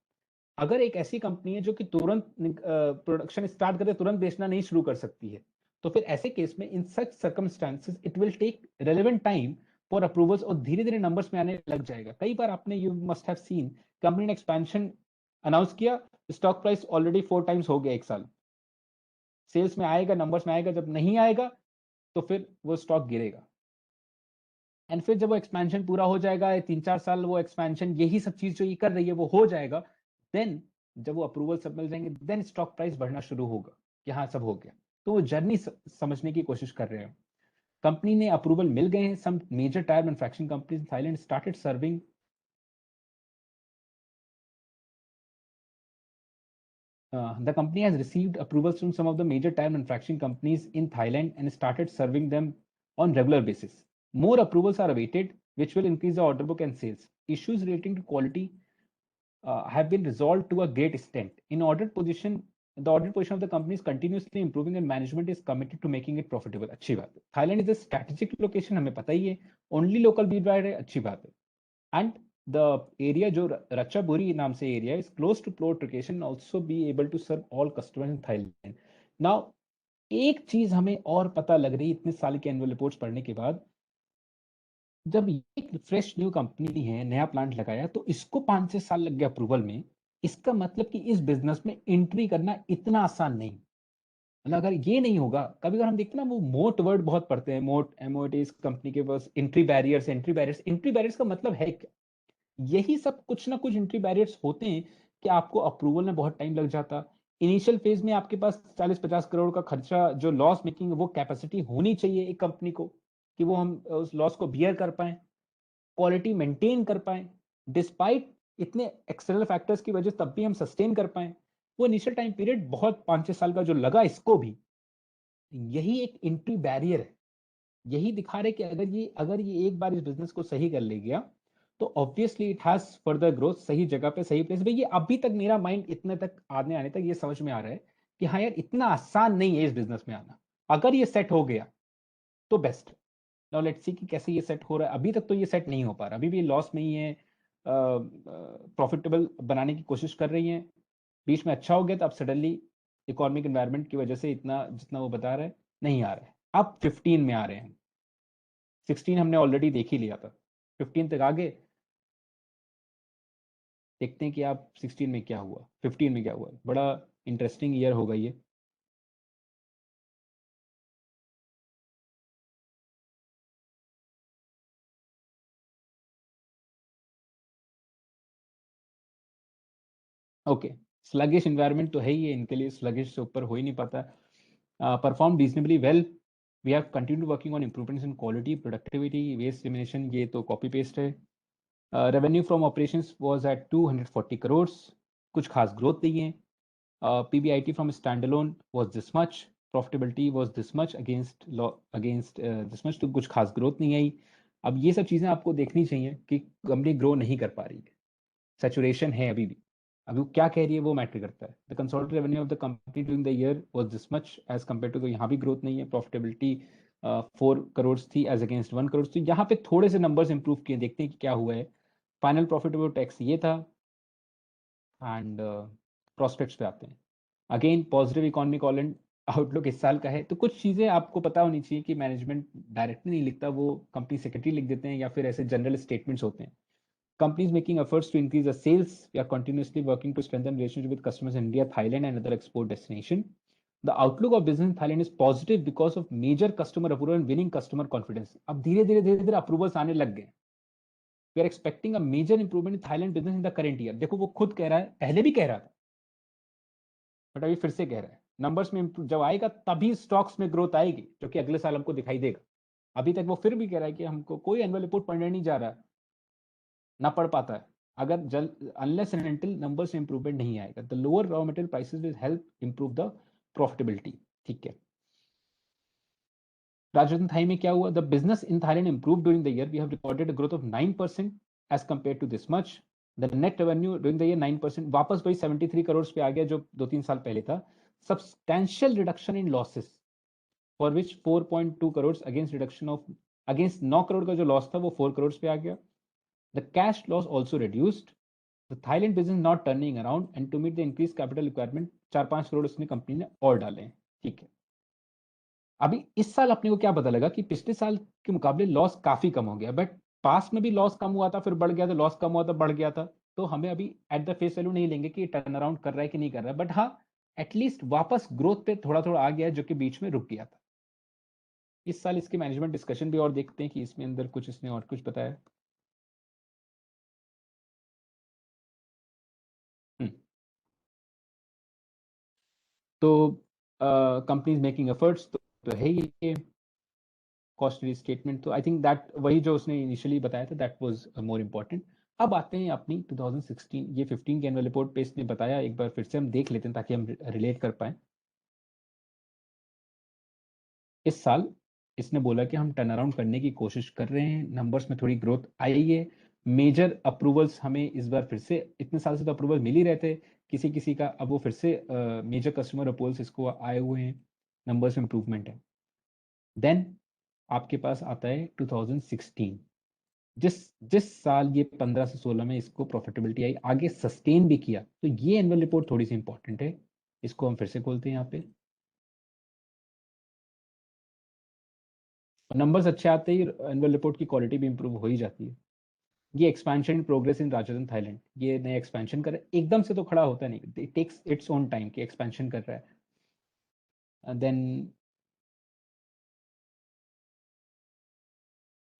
अगर एक ऐसी कंपनी है जो कि तुरंत प्रोडक्शन स्टार्ट करके तुरंत बेचना नहीं शुरू कर सकती है, तो फिर ऐसे केस में in such circumstances it will take relevant time for approvals, और धीरे धीरे नंबर्स में आने लग जाएगा। कई बार आपने you must have seen company ने एक्सपेंशन अनाउंस किया, स्टॉक प्राइस ऑलरेडी 4 टाइम्स हो गया एक साल। सेल्स में आएगा, नंबर्स में आएगा, जब नहीं आएगा तो फिर वो स्टॉक गिरेगा। एंड फिर जब वो एक्सपेंशन पूरा हो जाएगा, 3-4 साल वो एक्सपेंशन यही सब चीज जो ये कर रही है वो हो जाएगा, देन जब वो अप्रूवल सब मिल जाएंगे, देन स्टॉक प्राइस बढ़ना शुरू होगा कि हाँ सब हो गया। तो वो जर्नी समझने की कोशिश कर रहे हैं। कंपनी ने अप्रूवल मिल गए हैं। Some major tyre manufacturing companies in Thailand started serving the company has received approvals from some of the major tire manufacturing companies in Thailand and started serving them on regular basis. More approvals are awaited, which will increase the order book and sales. Issues relating to quality have been resolved to a great extent. The order position of the company is continuously improving and management is committed to making it profitable. अच्छी बात है. Thailand is a strategic location, हमें पता ही है. Only local beer buyer है, अच्छी बात है. And the area जो Ratchaburi नाम से area is close to port location, also be able to serve all customers in Thailand. Now एक चीज हमें और पता लग रही इतने साल के एनुअल रिपोर्ट्स पढ़ने के बाद, जब एक फ्रेश न्यू कंपनी है, नया प्लांट लगाया, तो इसको 5-6 साल लग गया अप्रूवल में। इसका मतलब कि इस बिजनेस में एंट्री करना इतना आसान नहीं। मतलब अगर ये नहीं होगा, कभी अगर हम देखते हैं ना, वो मोट वर्ड बहुत पढ़ते हैं, मोट एमओटी इस कंपनी के पास entry barriers, entry barriers, entry barriers का मतलब है क्या? यही सब कुछ ना कुछ एंट्री बैरियर्स होते हैं कि आपको अप्रूवल में बहुत टाइम लग जाता। इनिशियल फेज में आपके पास 40-50 करोड़ का खर्चा जो लॉस मेकिंग, वो कैपेसिटी होनी चाहिए एक कंपनी को कि वो हम उस लॉस को बियर कर पाए, क्वालिटी मेंटेन कर पाए, डिस्पाइट इतने एक्सटर्नल फैक्टर्स की वजह तब भी हम सस्टेन कर पाए। वो इनिशियल टाइम पीरियड बहुत 5-6 साल का जो लगा इसको भी, यही एक एंट्री बैरियर है। यही दिखा रहे कि अगर ये एक बार इस बिजनेस को सही कर ले गया, तो obviously it has further growth, सही जगह पे सही प्लेस पे। ये अभी तक मेरा माइंड इतने तक आने तक ये समझ में आ रहा है कि हाँ यार, इतना आसान नहीं है इस बिजनेस में आना। अगर ये सेट हो गया तो बेस्ट। नाउ लेट्स सी कि कैसे ये सेट हो रहा है। अभी तक तो ये सेट नहीं हो पा रहा, अभी भी लॉस में ही है। प्रॉफिटेबल बनाने की कोशिश कर रही है, बीच में अच्छा हो गया, तो अब सडनली इकोनॉमिक एनवायरनमेंट की वजह से इतना जितना वो बता रहा है नहीं आ रहा है। अब 15 में आ रहे हैं, 16 हमने ऑलरेडी देख ही लिया था, 15 तक आगे देखते हैं कि आप 16 में क्या हुआ, 15 में क्या हुआ। बड़ा इंटरेस्टिंग ईयर होगा ये। ओके, स्लगिश इन्वायरमेंट तो है ही है इनके लिए, स्लगिश से ऊपर हो ही नहीं पाता। Perform reasonably well, we have continue working on improvements in quality, productivity, waste elimination, ये तो कॉपी पेस्ट है। Revenue from operations was at 240 crore, कुछ खास ग्रोथ नहीं है। PBIT from standalone was this much, profitability was this much against this much, तो कुछ खास ग्रोथ नहीं आई। अब ये सब चीजें आपको देखनी चाहिए कि कंपनी ग्रो नहीं कर पा रही है, सैचुरेशन है अभी भी। अभी वो क्या कह रही है वो मैटर करता है। The consolidated revenue of the company during the year was this much as compare to, तो यहाँ भी ग्रोथ नहीं है। प्रॉफिटेबिलिटी 4 करोड़ थी एज अगेंस्ट 1 करोड़, तो यहाँ पे थोड़े से नंबर्स इंप्रूव किए, देखते हैं कि क्या हुआ है। फाइनल प्रॉफिट बिफोर टैक्स ये था। एंड प्रोस्पेक्ट्स पे आते हैं। अगेन पॉजिटिव इकोनॉमिक आउटलुक इस साल का है, तो कुछ चीजें आपको पता होनी चाहिए कि मैनेजमेंट डायरेक्टली नहीं लिखता, वो कंपनी सेक्रेटरी लिख देते हैं या फिर ऐसे जनरल स्टेटमेंट्स होते हैं। Companies making efforts to increase the sales. We are continuously working to strengthen relationship with customers in India, Thailand, and other export destination. The outlook of business in Thailand is positive because of major customer approval and winning customer confidence. अब धीरे धीरे approvals आने लग गए। We are expecting a major improvement in Thailand business in the current year. देखो वो खुद कह रहा है, पहले भी कह रहा था, बट अभी फिर से कह रहा है। नंबर्स में जब आएगा तभी स्टॉक्स में ग्रोथ आएगी, जो कि अगले साल हमको दिखाई देगा। अभी तक वो फिर भी कह रहा है कि हमको कोई एनुअल रिपोर्ट पढ़ने नहीं जा रहा है, ना पढ़ पाता है। अगर अनलेस एंड अनटिल नंबर्स में इंप्रूवमेंट नहीं आएगा, the lower raw material prices will help improve the profitability. ठीक है, राजरत्न थाई में क्या हुआ? The business in Thailand improve during the year, we have recorded growth of 9% as compare to this much. The net revenue during the year 9%, वापस वही 73 करोड़ पे आ गया जो 2-3 साल पहले था। Substantial reduction in losses, for which 4.2 crore against reduction of, against 9 crore का जो लॉस था वो 4 करोड़ पे आ गया। The cash loss also reduced. The Thailand business not turning around and to meet the increased capital requirement, 4-5 crore उसने कंपनी ने और डाले हैं। ठीक है, अभी इस साल अपने को क्या पता लगा कि पिछले साल के मुकाबले लॉस काफी कम हो गया, बट पास में भी लॉस कम हुआ था, फिर बढ़ गया था, लॉस कम हुआ था, बढ़ गया था। तो हमें अभी एट द फेस वैल्यू नहीं लेंगे कि टर्न अराउंड कर रहा है कि नहीं कर रहा है, बट हाँ, एटलीस्ट वापस ग्रोथ पे थोड़ा थोड़ा आ गया है, जो कि बीच में रुक गया था। इस साल इसके मैनेजमेंट डिस्कशन भी और देखते हैं कि इसमें अंदर कुछ इसने और कुछ बताया। तो कंपनीज मेकिंग एफर्ट्स तो है ही ये कॉस्ट स्टेटमेंट, तो आई थिंक दैट वही जो उसने इनिशियली बताया था दैट वाज मोर इम्पोर्टेंट। अब आते हैं अपनी 2016 ये 15 के एनुअल रिपोर्ट पे इसने बताया, एक बार फिर से हम देख लेते हैं ताकि हम रिलेट कर पाए। इस साल इसने बोला कि हम टर्न अराउंड करने की कोशिश कर रहे हैं, नंबर्स में थोड़ी ग्रोथ आई है, मेजर अप्रूवल्स हमें इस बार फिर से, इतने साल से तो अप्रूवल मिल ही रहे थे किसी किसी का, अब वो फिर से मेजर कस्टमर अप्रूवल्स इसको आए हुए हैं, नंबर्स में इंप्रूवमेंट है। देन आपके पास आता है 2016, जिस जिस साल ये 15 से 16 में इसको प्रॉफिटेबिलिटी आई, आगे सस्टेन भी किया, तो ये एनुअल रिपोर्ट थोड़ी सी इंपॉर्टेंट है, इसको हम फिर से खोलते हैं यहाँ पे। नंबर्स अच्छे आते ही एनुअल रिपोर्ट की क्वालिटी भी इंप्रूव हो ही जाती है। ये expansion progress in Rajasthan Thailand, ये नया एक्सपेंशन कर रहा है, एकदम से तो खड़ा होता नहीं, it takes its own time कि एक्सपेंशन कर रहा है। देन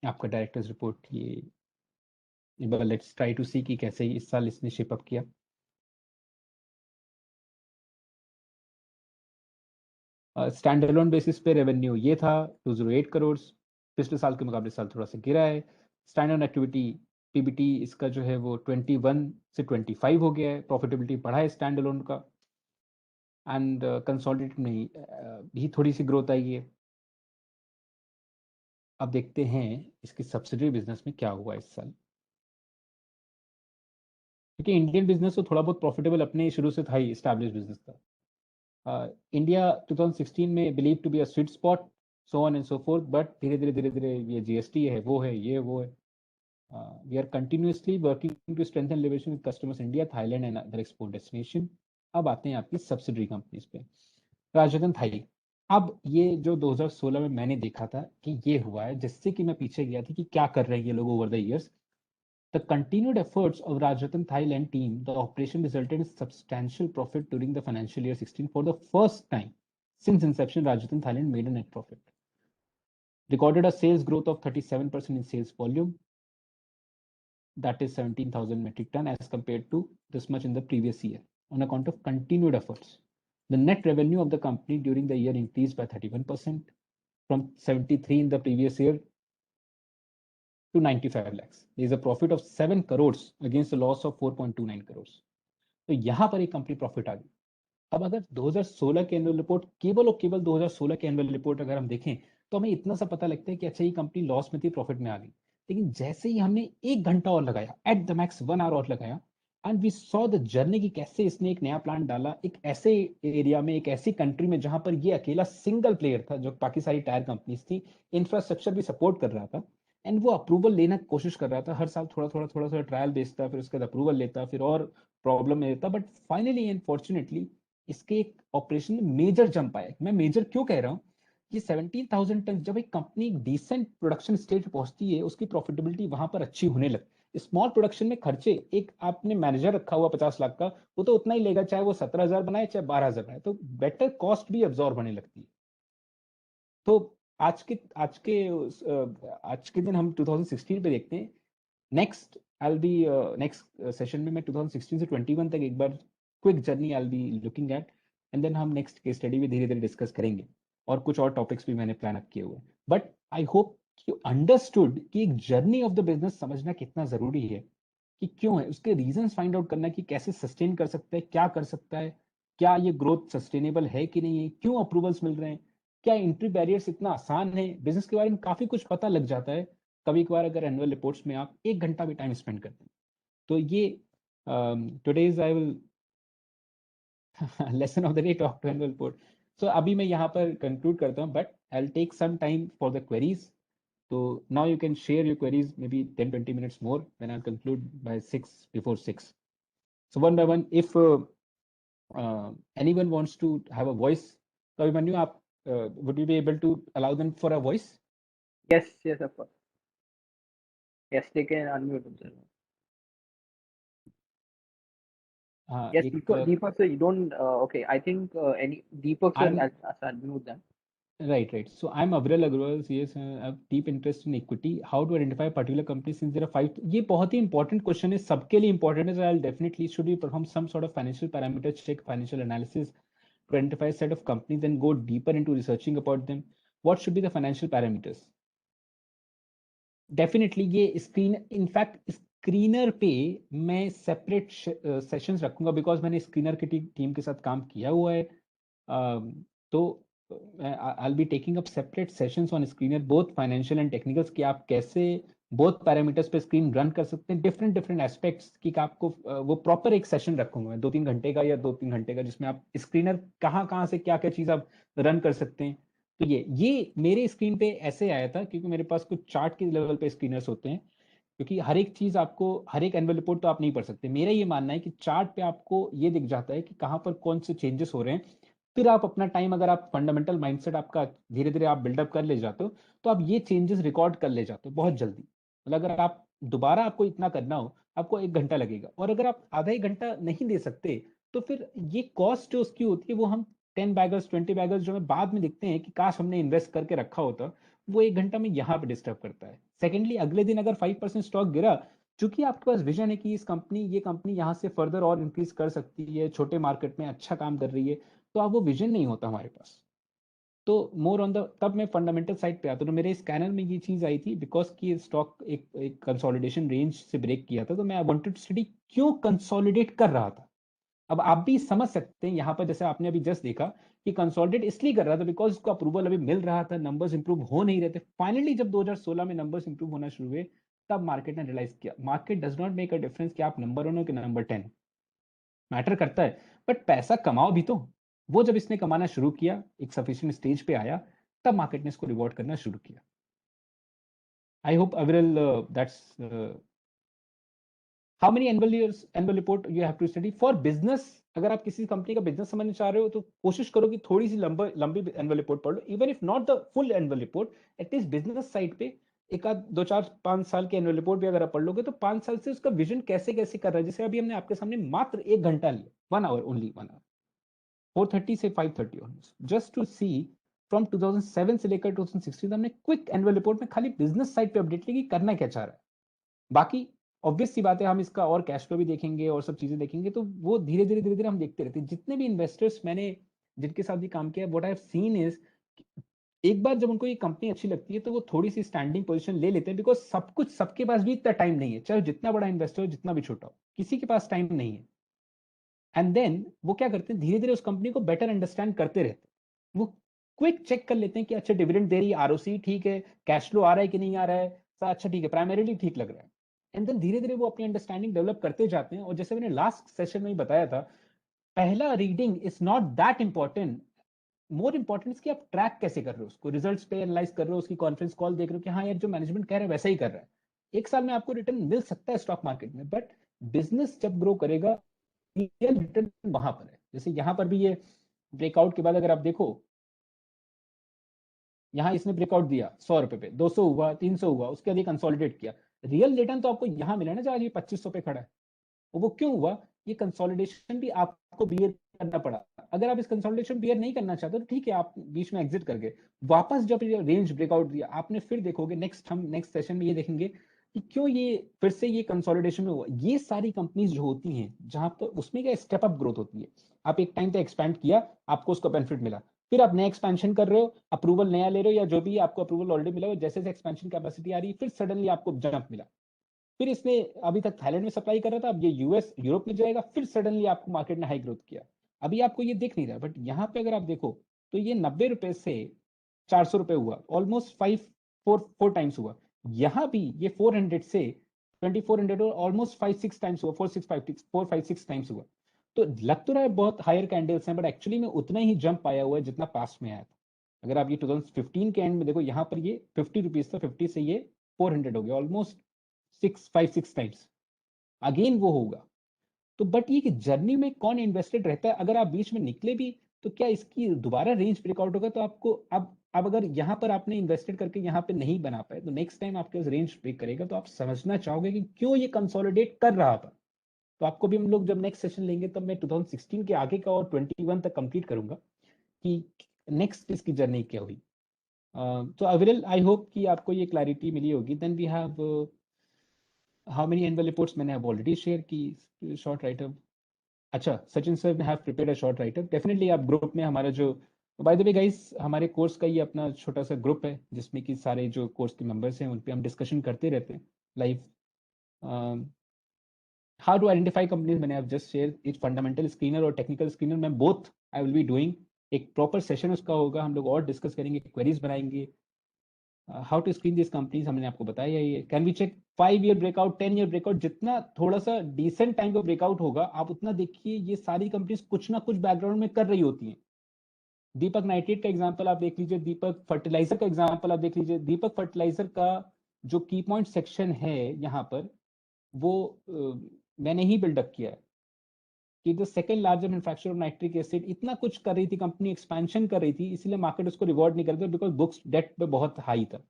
आपका डायरेक्टर्स रिपोर्ट, ये लेट्स ट्राई टू सी कि कैसे इस साल इसने शेप अप किया। स्टैंड अलोन बेसिस पे रेवेन्यू ये था 208 करोड़, पिछले साल के मुकाबले साल थोड़ा सा गिरा है। स्टैंड ऑन एक्टिविटी पीबीटी इसका जो है वो 21 से 25 हो गया है, प्रॉफिटेबिलिटी बढ़ा है स्टैंड अलोन का, एंड कंसोलिडेटेड में भी थोड़ी सी ग्रोथ आई है। अब देखते हैं इसकी सब्सिडरी बिजनेस में क्या हुआ इस साल, क्योंकि इंडियन बिजनेस तो थोड़ा बहुत प्रॉफिटेबल अपने शुरू से था ही, स्टैब्लिश बिजनेस था। इंडिया 2016 में believe to be a sweet spot, so on and so forth, but धीरे धीरे धीरे धीरे ये जीएसटी है, वो है, ये वो है। We are continuously working to strengthen relation with customers India, Thailand and other export destination. अब आते हैं आपकी सब्सिडरी कंपनीज पे। राजरतन थाई, अब ये जो 2016 में मैंने देखा था कि ये हुआ है, जिससे कि मैं पीछे गया था कि क्या कर रहे हैं ये लोग over the years. The continued efforts of Rajratan Thailand team, the operation resulted in substantial profit during the financial year 16 for the first time since inception. Rajratan Thailand made a net profit, recorded a sales growth of 37% in sales volume, that is 17,000 metric ton as compared to this much in the previous year on account of continued efforts. The net revenue of the company during the year increased by 31% from 73 in the previous year to 95 lakhs. There is a profit of 7 crores against a loss of 4.29 crores. तो यहां पर एक company profit आ गई। अब अगर 2016 के annual report, केवल और केवल 2016 के एनुअल रिपोर्ट अगर हम देखें, तो हमें इतना सा पता लगता है कि अच्छा ये कंपनी लॉस में थी, प्रॉफिट में आ गई। लेकिन जैसे ही हमने 1 घंटा और लगाया, एट द मैक्स 1 आवर और लगाया, and we saw the journey की कैसे इसने एक नया प्लांट डाला एक ऐसे एरिया में, एक ऐसी कंट्री में जहां पर ये अकेला सिंगल प्लेयर था, जो बाकी सारी टायर कंपनीज थी, इंफ्रास्ट्रक्चर भी सपोर्ट कर रहा था, एंड वो अप्रूवल लेना कोशिश कर रहा था, हर साल थोड़ा थोड़ा थोड़ा सा ट्रायल बेचता, फिर उसके बाद अप्रूवल लेता, फिर और प्रॉब्लम में देता, बट फाइनली एंड फॉर्चुनेटली इसके एक ऑपरेशन में मेजर जंप आया। मैं मेजर क्यों कह रहा हूँ, ये 17,000 टन जब एक कंपनी डिसेंट प्रोडक्शन स्टेज पहुंचती है, उसकी प्रॉफिटेबिलिटी वहां पर अच्छी होने लगती। स्मॉल प्रोडक्शन में खर्चे, एक आपने मैनेजर रखा हुआ 50 लाख का, वो तो उतना ही लेगा, चाहे वो 17,000 बनाए चाहे 12,000 बनाए, तो बेटर कॉस्ट भी अब्जॉर्ब होने लगती है। तो आज के दिन हम 2016 पे देखते हैं। Next I be next session में मैं 2016 से 21 तक एक बार quick journey I be looking at, and then हम नेक्स्ट केस स्टडी भी धीरे धीरे डिस्कस करेंगे, और कुछ और टॉपिक्स भी मैंने प्लान अप किए हुए। But I hope you understood कि एक जर्नी ऑफ द बिजनेस समझना कितना जरूरी है, कि क्यों है, उसके रीजंस फाइंड आउट करना, कि कैसे सस्टेन कर सकता है, क्या कर सकता है, क्या ये ग्रोथ सस्टेनेबल है कि नहीं है, क्यों अप्रूवल्स मिल रहे हैं, क्या एंट्री बैरियर्स इतना आसान है, बिजनेस के बारे में काफी कुछ पता लग जाता है कभी कभार अगर एनुअल रिपोर्ट्स में आप 1 घंटा भी टाइम स्पेंड करते हैं। तो ये today's I will lesson of the day talk to annual report. So अभी मैं यहाँ पर कंक्लूड करता हूँ, but I will take some time for the queries. So now you can share your queries maybe 10-20 minutes more, then I'll conclude by 6, before 6. So one by one, if anyone wants to have a voice, so Abhimanyu, would you be able to allow them for a voice? Yes, yes, of course. Yes, they can unmute themselves. Yes, एक Deepak, sir, you don't. Okay, I think any Deepak sir, I'm I'll unmute them. Right. So I'm Avril Agrawal, CS. I have deep interest in equity. How to identify a particular company since there are five? ये बहुत ही important question है, सबके लिए important है. So I'll definitely should we perform some sort of financial parameter check, financial analysis to identify a set of companies and go deeper into researching about them. What should be the financial parameters? Definitely ये screen, in fact screener पे मैं separate sessions रखूंगा because मैंने screener की team के साथ काम किया हुआ है. तो I'll be taking up separate sessions on screener, both financial and technicals, कि आप कैसे both पैरामीटर्स पे स्क्रीन रन कर सकते हैं, डिफरेंट डिफरेंट एस्पेक्ट्स की आपको वो प्रॉपर एक सेशन रखूंगा मैं 2-3 घंटे का या 2-3 घंटे का, जिसमें आप स्क्रीनर कहाँ से क्या क्या चीज आप रन कर सकते हैं. तो ये मेरे स्क्रीन पे ऐसे आया था क्योंकि मेरे पास कुछ चार्ट के लेवल पे स्क्रीनर्स होते हैं, क्योंकि हर एक चीज आपको हर एक एनुअल रिपोर्ट तो आप नहीं पढ़ सकते. मेरा ये मानना है कि चार्ट पे आपको ये दिख जाता है कि कहाँ पर कौन से चेंजेस हो रहे हैं. फिर आप अपना टाइम, अगर आप फंडामेंटल माइंडसेट आपका धीरे धीरे आप बिल्डअप कर ले जाते हो, तो आप ये चेंजेस रिकॉर्ड कर ले जाते हो बहुत जल्दी. मतलब अगर आप दोबारा आपको इतना करना हो, आपको 1 घंटा लगेगा, और अगर आप आधा 1 घंटा नहीं दे सकते, तो फिर ये कॉस्ट जो उसकी होती है वो हम 10 बैगर्स 20 बैगर्स जो हमें बाद में दिखते हैं कि काश हमने इन्वेस्ट करके रखा होता, वो 1 घंटा में यहाँ पे डिस्टर्ब करता है. सेकेंडली, अगले दिन अगर 5% स्टॉक गिरा, चूंकि आपके पास विजन है कि ये कंपनी यहाँ से फर्दर और इंक्रीज कर सकती है, छोटे मार्केट में अच्छा काम कर रही है, तो अब वो विजन नहीं होता हमारे पास. तो मोर ऑन द, तब मैं फंडामेंटल साइड पे आता. तो मेरे स्कैनर में ये चीज आई थी बिकॉज कि स्टॉक एक कंसोलिडेशन रेंज से ब्रेक किया था, तो मैं वांटेड टू स्टडी क्यों कंसोलिडेट कर रहा था. अब आप भी समझ सकते हैं यहाँ पर, जैसे आपने अभी जस्ट देखा कि कंसोलिडेट इसलिए कर रहा था बिकॉज उसको अप्रूवल अभी मिल रहा था, नंबर्स इंप्रूव हो नहीं रहे थे. फाइनली जब 2016 में नंबर्स इंप्रूव होना शुरू हुए, तब मार्केट ने रियलाइज किया market does not make a difference कि आप नंबर 1 हो कि नंबर 10, मैटर करता है बट पैसा कमाओ भी तो. वो जब इसने कमाना शुरू किया, एक सफिशिएंट स्टेज पे आया, तब मार्केट ने इसको रिवॉर्ड करना शुरू किया. I hope Aviral that's. How many annual report you have to study for business. अगर आप किसी कंपनी का बिजनेस समझना चाह रहे हो, तो कोशिश करो कि थोड़ी सी लंबी एनुअल रिपोर्ट पढ़ लो, even if not the full annual report, at least business side पे एक आध 2-4-5 साल के एनुअल रिपोर्ट भी अगर आप पढ़ लोगे, तो 5 साल से उसका विजन कैसे कैसे कर रहा है. जैसे अभी हमने आपके सामने मात्र 1 घंटा लिया, 1 आवर, ओनली 1 आवर, 4:30 से 5:30 almost, just to see from 2007 से लेकर 2016 हमने क्विक एनुअल रिपोर्ट में खाली बिजनेस साइड पे अपडेट की करना क्या चाह रहा है. बाकी ऑब्वियस सी बात है, हम इसका और कैश फ्लो भी देखेंगे और सब चीजें देखेंगे, तो वो धीरे धीरे हम देखते रहते हैं. जितने भी इन्वेस्टर्स मैंने जिनके साथ भी काम किया, what I have seen is, एक बार जब उनको ये कंपनी अच्छी लगती है, तो वो थोड़ी सी स्टैंडिंग पोजीशन ले लेते हैं, बिकॉज सब कुछ सबके पास भी इतना टाइम नहीं है, चाहे जितना बड़ा इन्वेस्टर हो जितना भी छोटा हो, किसी के पास टाइम नहीं है. एंड देन वो क्या करते हैं, धीरे धीरे उस कंपनी को बेटर अंडरस्टैंड करते रहते हैं. वो क्विक चेक कर लेते हैं कि अच्छा डिविडेंड दे रही है, आरओसी ठीक है, कैश फ्लो आ रहा है कि नहीं आ रहा है, अच्छा ठीक है, प्राइमरीली ठीक लग रहा है. एंड देन धीरे धीरे वो अपनी अंडरस्टैंडिंग डेवलप करते जाते हैं. और जैसे मैंने लास्ट सेशन में ही बताया था, पहला reading is not that important. More important कि आप ट्रैक कैसे कर रहे हो उसको, रिजल्ट्स पे एनालाइज कर रहे हो, उसकी कॉन्फ्रेंस कॉल देख रहे हो कि हाँ यार जो मैनेजमेंट कह रहा है वैसा ही कर रहा है. 1 साल में आपको रिटर्न मिल सकता है स्टॉक मार्केट में, बट बिजनेस जब ग्रो करेगा, रियल रिटर्न वहां पर है. जैसे यहाँ पर भी ये ब्रेकआउट के बाद अगर आप देखो, यहाँ इसने ब्रेकआउट दिया 100 रुपए पे, 200 हुआ, 300 हुआ, उसके बाद ये कंसोलिडेट किया. रियल रिटर्न तो आपको यहाँ मिला ना, जहाँ ये 2500 पे खड़ा है. वो क्यों हुआ? ये कंसोलिडेशन भी आपको बियर करना पड़ा. अगर आप इस कंसोलिडेशन बियर नहीं करना चाहते तो ठीक है, आप बीच में एग्जिट करके वापस जब ये रेंज ब्रेकआउट दिया आपने, फिर देखोगे हम नेक्स्ट सेशन में ये देखेंगे कि क्यों ये फिर से ये कंसोलिडेशन में हुआ. ये सारी कंपनीज जो होती हैं जहां पर उसमें क्या स्टेप अप ग्रोथ होती है, आप एक टाइम पे एक्सपैंड किया, आपको उसका बेनिफिट मिला, फिर आप नया एक्सपेंशन कर रहे हो, अप्रूवल नया ले रहे हो, या जो भी आपको अप्रूवल ऑलरेडी मिला हो, जैसे जैसे एक्सपेंशन कैपेसिटी आ रही है, फिर सडनली आपको जंप मिला. फिर इसने अभी तक थाईलैंड में सप्लाई कर रहा था, अब ये यूएस यूरोप में जाएगा, फिर सडनली आपको मार्केट ने हाई ग्रोथ किया. अभी आपको ये दिख नहीं रहा, बट यहाँ पे अगर आप देखो, तो ये 90 रुपए से 400 रुपए हुआ, ऑलमोस्ट 4 टाइम्स हुआ. यहाँ भी ये 400 से 2400 और ऑलमोस्ट 5-6 टाइम्स हुआ, 4-5-6 टाइम्स हुआ. तो लग तो रहा है बहुत हायर कैंडल्स हैं, बट एक्चुअली में उतना ही जंप आया हुआ है जितना पास्ट में आया था. अगर आप ये 2015 के एंड में देखो, यहाँ पर ये 50 रुपीज था, 50 से ये 400 हो गया, ऑलमोस्ट 6-5-6 टाइम्स. अगेन वो होगा. तो बट ये कि जर्नी में कौन इन्वेस्टेड रहता है, अगर आप बीच में निकले भी, तो क्या इसकी दोबारा रेंज ब्रेकआउट होगा, तो आपको अब अगर यहाँ पर आपने इन्वेस्टेड करके यहाँ पे नहीं बना पाए, तो नेक्स्ट टाइम आपके रेंज ब्रेक करेगा, तो आप समझना चाहोगे कि क्यों ये कंसोलिडेट कर रहा था. तो आपको भी हम लोग जब नेक्स्ट सेशन लेंगे, तब मैं 2016 के आगे का और 21 तक कंप्लीट करूंगा कि नेक्स्ट इसकी जर्नी क्या हुई. तो अविरल, आई होप कि आपको ये क्लैरिटी मिली होगी. Then we have how many annual reports मैंने अब ऑलरेडी शेयर की शॉर्ट राइटअप. अच्छा, Sachin sir have prepared a short write up. Definitely आप ग्रुप में हमारा जो, बाय द वे गाइस, हमारे कोर्स का ये अपना छोटा सा ग्रुप है जिसमें कि सारे जो कोर्स के मेंबर्स हैं उन पे हम डिस्कशन करते रहते हैं live. How to identify companies मैंने आप just share. Each fundamental screener और टेक्निकल स्क्रीनर मैं both I will be doing. एक प्रॉपर सेशन उसका होगा, हम लोग और डिस्कस करेंगे, क्वेरीज बनाएंगे. How to screen this companies हमने आपको बताया ही है. Can we check 5 year breakout, 10 year breakout. जितना थोड़ा सा डिसेंट टाइम का ब्रेकआउट होगा आप उतना देखिए ये सारी कंपनीज कुछ ना कुछ बैकग्राउंड में कर रही होती हैं. दीपक नाइट्रेट का एग्जांपल आप देख लीजिए, दीपक फर्टिलाइजर का एग्जांपल आप देख लीजिए. दीपक फर्टिलाइजर का जो की पॉइंट सेक्शन है यहाँ पर, वो मैंने ही बिल्डअप किया है कि the second largest manufacturer of nitric acid. इतना कुछ कर रही थी कंपनी, एक्सपेंशन कर रही थी, इसलिए मार्केट उसको रिवॉर्ड नहीं करता बिकॉज बुक्स डेट पे बहुत हाई था.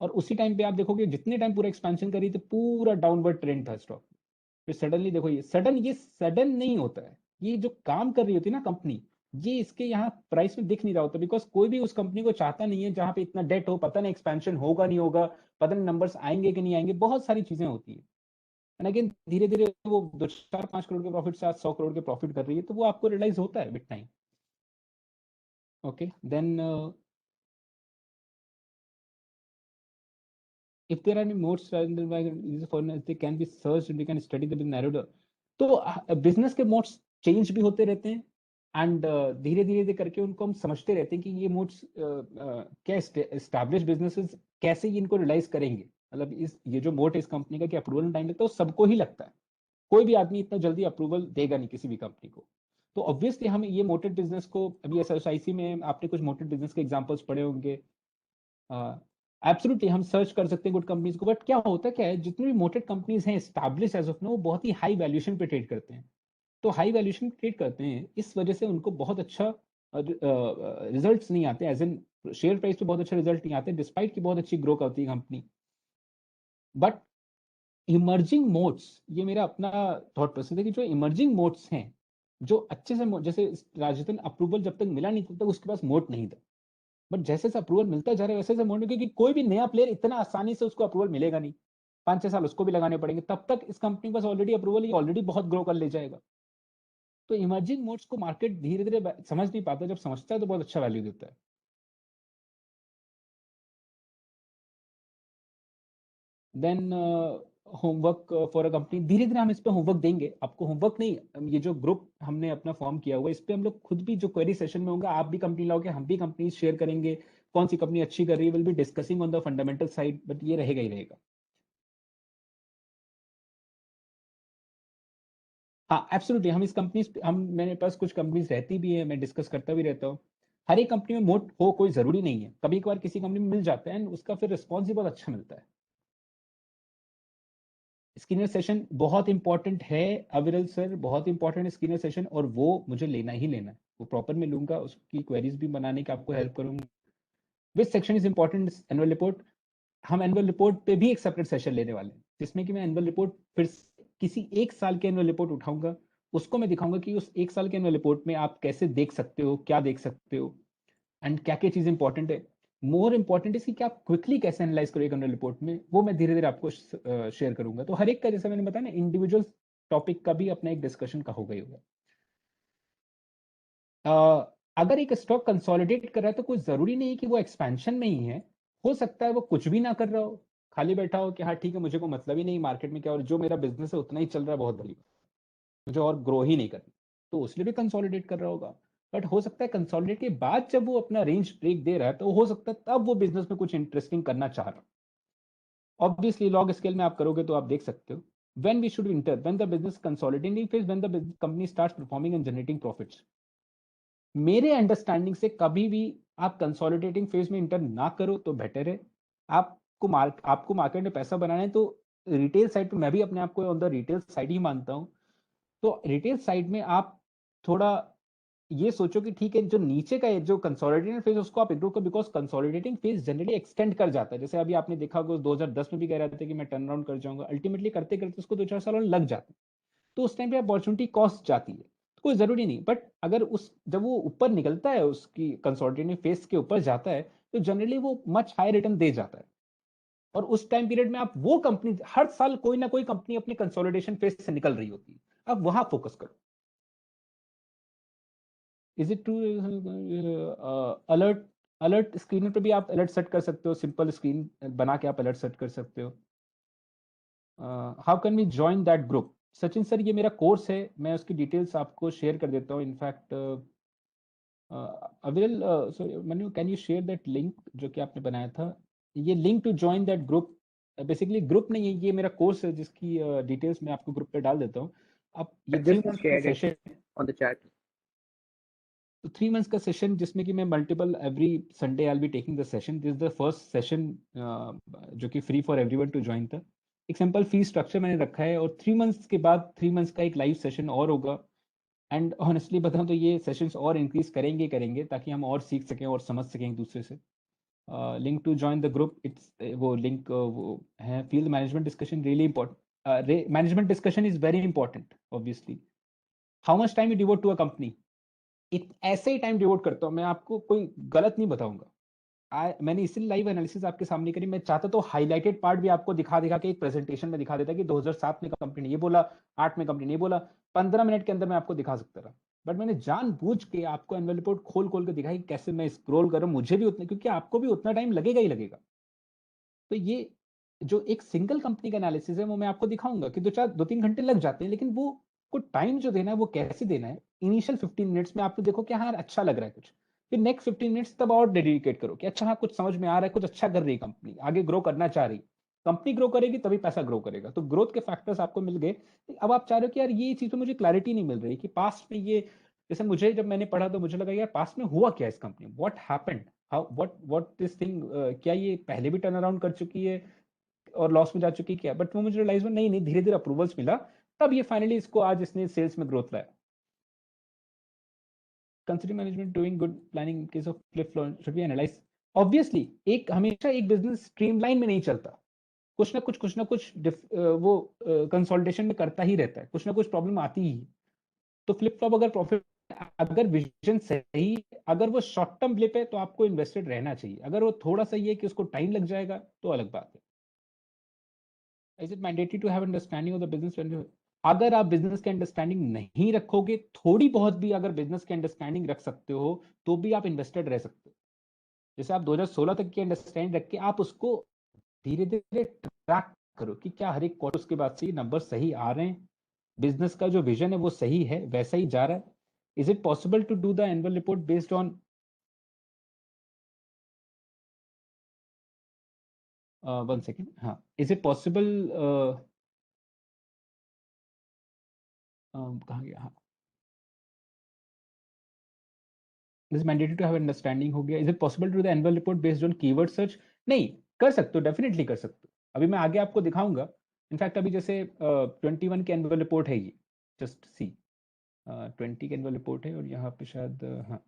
और उसी टाइम पे आप देखोगे जितने टाइम पूरा एक्सपेंशन करी थी पूरा डाउनवर्ड ट्रेंड था स्टॉक. फिर सडनली देखो, ये सडन नहीं होता है. ये जो काम कर रही होती है ना कंपनी, ये इसके यहाँ प्राइस में दिख नहीं रहा होता बिकॉज कोई भी उस कंपनी को चाहता नहीं है जहां पे इतना डेट हो, पता नहीं एक्सपेंशन होगा नहीं होगा, पता नहीं नंबर्स आएंगे कि नहीं आएंगे, बहुत सारी चीजें होती है. एंड अगेन धीरे धीरे वो 2 4 5 करोड़ के प्रॉफिट से आज 100 करोड़ के प्रॉफिट कर रही है, तो वो आपको रियलाइज होता है with time. Okay, then if there are any more foreigners, they can be searched and we can study them in narrow. तो बिजनेस के मोड्स चेंज भी होते रहते हैं एंड धीरे धीरे करके उनको हम समझते रहते हैं कि ये मोड्स क्या एस्टैब्लिश बिजनेसेस कैसे इनको रियलाइज करेंगे. मतलब इस ये जो मोड है इस कंपनी का कि अप्रूवल में टाइम लगता है, वो सबको ही लगता है. कोई भी आदमी इतना जल्दी अप्रूवल देगा नहीं किसी भी कंपनी को. तो ऑब्वियसली हम ये मोटेड बिजनेस को, अभी एसएसआईसी में आपने कुछ मोटेड बिजनेस के एग्जांपल्स पढ़े होंगे. एब्सोल्युटली हम सर्च कर सकते हैं गुड कंपनीज को. बट क्या होता क्या है, जितनी भी मोटेड कंपनीज हैं एस्टैब्लिश एज ऑफ नो, वो बहुत ही हाई वैल्यूएशन पे ट्रेड करते हैं. तो हाई वैल्यूएशन पे ट्रेड करते हैं, इस वजह से उनको बहुत अच्छा रिजल्ट्स नहीं आते. एज एन शेयर प्राइस पे बहुत अच्छा रिजल्ट नहीं आते डिस्पाइट की बहुत अच्छी ग्रो करती है कंपनी. बट इमर्जिंग मोड्स, ये मेरा अपना थॉट प्रोसेस है कि जो इमर्जिंग मोड्स हैं, जो अच्छे से जैसे राजस्थान अप्रूवल जब तक मिला नहीं तब तक उसके पास मोड नहीं था. बट जैसे जैसे अप्रूवल मिलता जा रहा है वैसे वैसे मोड, क्योंकि कोई भी नया प्लेयर इतना आसानी से उसको अप्रूवल मिलेगा नहीं. 5 6 साल उसको भी लगाने पड़ेंगे, तब तक इस कंपनी के पास ऑलरेडी अप्रूवल, ये ऑलरेडी बहुत ग्रो कर ले जाएगा. तो इमर्जिंग मोड्स को मार्केट धीरे धीरे समझ नहीं पाता, जब समझता है तो बहुत अच्छा वैल्यू देता है. Then homework for a company, धीरे धीरे हम इस पे होमवर्क देंगे आपको. होमवर्क नहीं, ये जो ग्रुप हमने अपना फॉर्म किया हुआ है, इस पे हम लोग खुद भी जो क्वेरी सेशन में होगा, आप भी कंपनी लाओगे, हम भी कंपनी शेयर करेंगे, कौन सी कंपनी अच्छी कर रही है, will be discussing on the fundamental side. But ये रहेगा ही रहेगा. हाँ एब्सोल्युटली, हम इस कंपनी, हम मेरे पास कुछ कंपनीज रहती भी है, मैं डिस्कस करता भी रहता हूँ. हर एक कंपनी में मोड हो कोई जरूरी नहीं है, कभी कभार किसी कंपनी में मिल जाता है एंड उसका फिर रिस्पॉन्स भी बहुत अच्छा मिलता है. स्क्रीनर सेशन बहुत इंपॉर्टेंट है अविरल सर, बहुत इंपॉर्टेंट है स्क्रीनर सेशन, और वो मुझे लेना ही लेना है. वो प्रॉपर मैं लूंगा, उसकी क्वेरीज भी बनाने की आपको हेल्प करूंगा. Which section is important? Annual report. हम एनुअल रिपोर्ट पे भी एक सेपरेट सेशन लेने वाले हैं जिसमें कि मैं एनुअल रिपोर्ट फिर किसी एक साल के एनुअल रिपोर्ट उठाऊंगा, उसको मैं दिखाऊंगा कि उस एक साल के एनुअल रिपोर्ट में आप कैसे देख सकते हो, क्या देख सकते हो, एंड क्या क्या चीज इंपॉर्टेंट है. मोर इंपॉर्टेंट है कि आप क्विकली कैसे एनालाइज करो एक एनुअल रिपोर्ट में, वो मैं धीरे धीरे आपको शेयर करूंगा. तो हर एक का, जैसे मैंने बताया ना, इंडिविजुअल टॉपिक का भी अपना एक डिस्कशन का होगा ही होगा. अगर एक स्टॉक कंसोलिडेट कर रहा है तो कोई जरूरी नहीं कि वो एक्सपेंशन में ही है. हो सकता है वो कुछ भी ना कर रहा हो, खाली बैठा हो कि हाँ ठीक है, मुझे को मतलब ही नहीं मार्केट में क्या, और जो मेरा बिजनेस है उतना ही चल रहा है, बहुत बड़ी बात, मुझे और ग्रो ही नहीं करना, तो उसलिए भी कंसोलिडेट कर रहा होगा. बट हो सकता है कंसोलिडेट के बाद जब वो अपना रेंज ब्रेक दे रहा है, तो हो सकता है तब वो बिजनेस में कुछ इंटरेस्टिंग करना चाह रहा है. ऑब्वियसली लॉग स्केल में आप करोगे तो आप देख सकते हो. when we should enter, when the business consolidating phase, when the company starts performing and generating profits. मेरे अंडरस्टैंडिंग से कभी भी आप कंसोलिडेटिंग फेज में इंटर ना करो तो बेटर है. आपको मार्केट में पैसा बनाना है तो रिटेल साइड पे, मैं भी अपने आप को ऑन द रिटेल साइड ही मानता हूं. तो रिटेल साइड में आप थोड़ा ये सोचो कि ठीक है, जो नीचे का जो कंसोलिडेटिंग फेज उसको आप इग्नोर करो, because consolidating phase generally extend कर जाता है. जैसे अभी आपने देखा होगा 2010 में भी कह रहे थे कि मैं टर्न अराउंड कर जाऊंगा, अल्टीमेटली करते करते उसको 2 4 साल और लग जाते हैं. तो उस टाइम पे अपॉर्चुनिटी कॉस्ट जाती है, तो कोई जरूरी नहीं. बट अगर उस जब वो ऊपर निकलता है, उसकी कंसोलिडेटिंग फेज के ऊपर जाता है, तो जनरली वो मच हाई रिटर्न दे जाता है। और उस टाइम पीरियड में आप वो कंपनी, हर साल कोई ना कोई कंपनी अपने कंसोलिडेशन फेज से निकल रही होती है, आप वहां फोकस करो। Is it to alert, alert screen पे भी आप अलर्ट सेट कर सकते हो, सिंपल स्क्रीन बना के आप अलर्ट सेट कर सकते हो। How can we join that group? Sachin sir, ये मेरा कोर्स है, मैं उसकी डिटेल्स आपको शेयर कर देता हूँ। In fact Aviral, so Manu, can you share that link जो कि आपने बनाया था, ये link to join that group. Basically group नहीं है, ये मेरा कोर्स है जिसकी डिटेल्स मैं आपको ग्रुप पे डाल देता हूँ। आप ये 3 Just मंथ्स का shared it session, on the chat. तो 3 मंथ्स का सेशन जिसमें कि मैं multiple every Sunday I will be taking the session. This is the first session जो कि free for everyone to join था। एक सिंपल फी स्ट्रक्चर मैंने रखा है, और 3 मंथ्स के बाद 3 मंथ्स का एक लाइव सेशन और होगा। एंड ऑनेस्टली बताऊं तो ये सेशंस और इंक्रीज करेंगे करेंगे ताकि हम और सीख सकें और समझ सकें एक दूसरे से। Link to join the group, it's वो लिंक वो है, field management discussion really important, management discussion is very important obviously. How much time you devote to a company, ऐसे ही टाइम डिवोट करता हूँ मैं, आपको कोई गलत नहीं बताऊंगा। मैंने इसीलिए लाइव एनालिसिस आपके सामने करी, मैं चाहता तो हाईलाइटेड पार्ट भी आपको दिखा दिखा के एक प्रेजेंटेशन में दिखा देता कि 2007 में कंपनी ने ये बोला, 8 में कंपनी ने ये बोला, 15 मिनट के अंदर मैं आपको दिखा सकता था। बट मैंने जानबूझ के आपको एनुअल रिपोर्ट खोल खोल के दिखाई कैसे मैं स्क्रॉल करूं, मुझे भी उतना, क्योंकि आपको भी उतना टाइम लगेगा ही लगेगा। तो ये जो एक सिंगल कंपनी का एनालिसिस है वो मैं आपको दिखाऊंगा कि 2-3 घंटे लग जाते हैं, लेकिन वो को टाइम जो देना है वो कैसे देना है। इनिशियल 15 मिनट्स में आपको देखो कि हाँ अच्छा लग रहा है कुछ, फिर नेक्स्ट 15 मिनट्स तब और डेडिकेट करो कि अच्छा हाँ कुछ समझ में आ रहा है, कुछ अच्छा कर रही है कंपनी, आगे ग्रो करना चाह रही। कंपनी ग्रो करेगी तभी पैसा ग्रो करेगा, तो ग्रोथ के फैक्टर्स आपको मिल गए। अब आप चाह रहे हो कि यार ये चीज तो मुझे क्लैरिटी नहीं मिल रही कि पास्ट में ये, जैसे मुझे जब मैंने पढ़ा तो मुझे लगा यार पास्ट में हुआ क्या इस कंपनी में, what happened, how what this thing, क्या ये पहले भी टर्न अराउंड कर चुकी है और लॉस में जा चुकी क्या। बट वो मुझे रियलाइज हुआ नहीं नहीं, धीरे धीरे अप्रूवल्स मिला, तब ये फाइनली इसको आज इसने सेल्स में ग्रोथ लाया। Consider management doing good planning in case of flip flop should be analyse. Obviously एक हमेशा एक बिजनेस स्ट्रीमलाइन में नहीं चलता, कुछ ना कुछ वो कंसोलिडेशन में करता ही रहता है, कुछ ना कुछ प्रॉब्लम आती ही। तो फ्लिप फ्लॉप अगर प्रॉफिट, अगर विजन सही, अगर वो शॉर्ट टर्म ब्लिप है तो आपको इन्वेस्टेड रहना चाहिए। अगर वो थोड़ा सा ये कि उसको टाइम लग जाएगा तो अलग बात है। Is it mandatory to have understanding of the business when अगर आप बिजनेस के अंडरस्टैंडिंग नहीं रखोगे, थोड़ी बहुत भी अगर बिजनेस के अंडरस्टैंडिंग रख सकते हो तो भी आप इन्वेस्टेड रह सकते हो। जैसे आप 2016 तक की अंडरस्टैंडिंग रख के आप उसको धीरे धीरे ट्रैक करो कि क्या हर एक क्वार्टर के बाद से ये नंबर सही आ रहे हैं, बिजनेस का जो विजन है वो सही है, वैसा ही जा रहा है। Is it possible to do the annual report based on, one second, हाँ, इज इट पॉसिबल, कहाँ गया, हाँ, is mandatory to have understanding हो गया। Is it possible to do the annual report based on keyword search? नहीं, कर सकते हो, डेफिनेटली कर सकते हो। अभी मैं आगे आपको दिखाऊंगा। इनफैक्ट अभी जैसे 21 की एनुअल रिपोर्ट है ये, जस्ट सी, 20 की एनुअल रिपोर्ट है और यहाँ पे शायद हाँ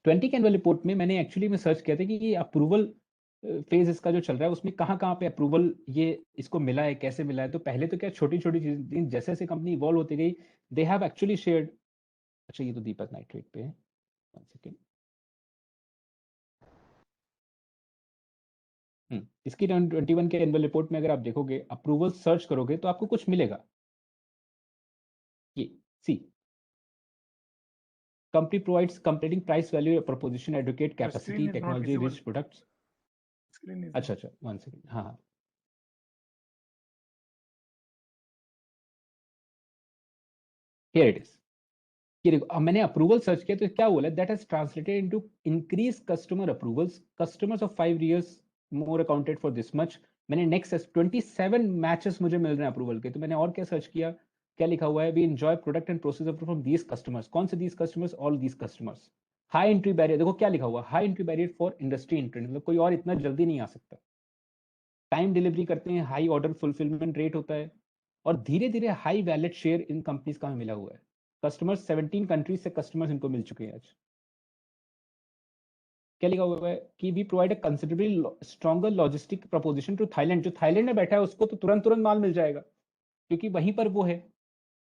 20 के एनुअल रिपोर्ट में मैंने एक्चुअली में सर्च किया था कि ये अप्रूवल फेज इसका जो चल रहा है उसमें कहाँ कहाँ पे अप्रूवल ये इसको मिला है, कैसे मिला है। तो पहले तो क्या छोटी छोटी चीजें, जैसे जैसे कंपनी इवॉल्व होती गई, दे हैव एक्चुअली शेयर्ड। अच्छा ये तो दीपक नाइट्रेट पे है, वन सेकेंड। इसकी 21 के एनुअल रिपोर्ट में अगर आप देखोगे, अप्रूवल सर्च करोगे तो आपको कुछ मिलेगा। ये see, company provides competing price value proposition, advocate The screen capacity, is not technology visible. Rich products. Screen is अच्छा अच्छा, वन सेकेंड, हाँ हाँ, हियर इट इज। ये देखो, अब मैंने अप्रूवल सर्च किया तो क्या बोला, that has translated into increase customer approvals, customers of 5 years more accounted for this much. मैंने नेक्स्ट 27 मैचेस मुझे मिल रहे हैं अप्रूवल के, तो मैंने और क्या सर्च किया, क्या लिखा हुआ है, we enjoy product and process from these customers. कौन से these customers? All these customers. High entry barrier, देखो क्या लिखा हुआ, high entry barrier for industry entry, मतलब कोई और इतना जल्दी नहीं आ सकता। टाइम डिलीवरी करते हैं, हाई ऑर्डर फुलफिलमेंट रेट होता है, और धीरे धीरे high wallet share in companies का हमें मिला हुआ है। कस्टमर्स 17 कंट्रीज से कस्टमर्स इनको मिल चुके हैं आज। क्या लिखा हुआ है कि we provide a considerably stronger logistic proposition to Thailand. जो थाईलैंड में बैठा है उसको तो तुरंत तुरंत माल मिल जाएगा क्योंकि वहीं पर वो है।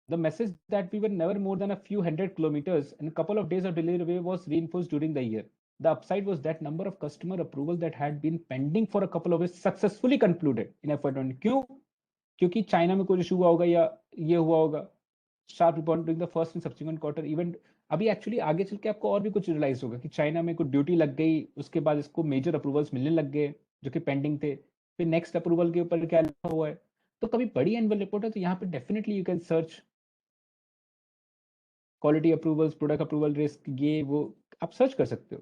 The message that we were never more than a few hundred kilometers and a couple of days of delivery away was reinforced during the year. The upside was that number of customer approval that had been pending for a couple of years successfully concluded in FY20। क्यों? क्योंकि China में कुछ issue हुआ होगा या ये हुआ होगा, sharp rebound during the first and subsequent quarter. Even अभी एक्चुअली आगे चल के आपको और भी कुछ रियलाइज होगा कि चाइना में कुछ ड्यूटी लग गई, उसके बाद इसको मेजर अप्रूवल्स मिलने लग गए जो कि पेंडिंग थे, फिर नेक्स्ट अप्रूवल के ऊपर क्या लिखा हुआ है। तो कभी बड़ी एनुअल रिपोर्ट है तो यहाँ पे definitely you can search quality approvals, product approval risk, ये वो आप सर्च कर सकते हो।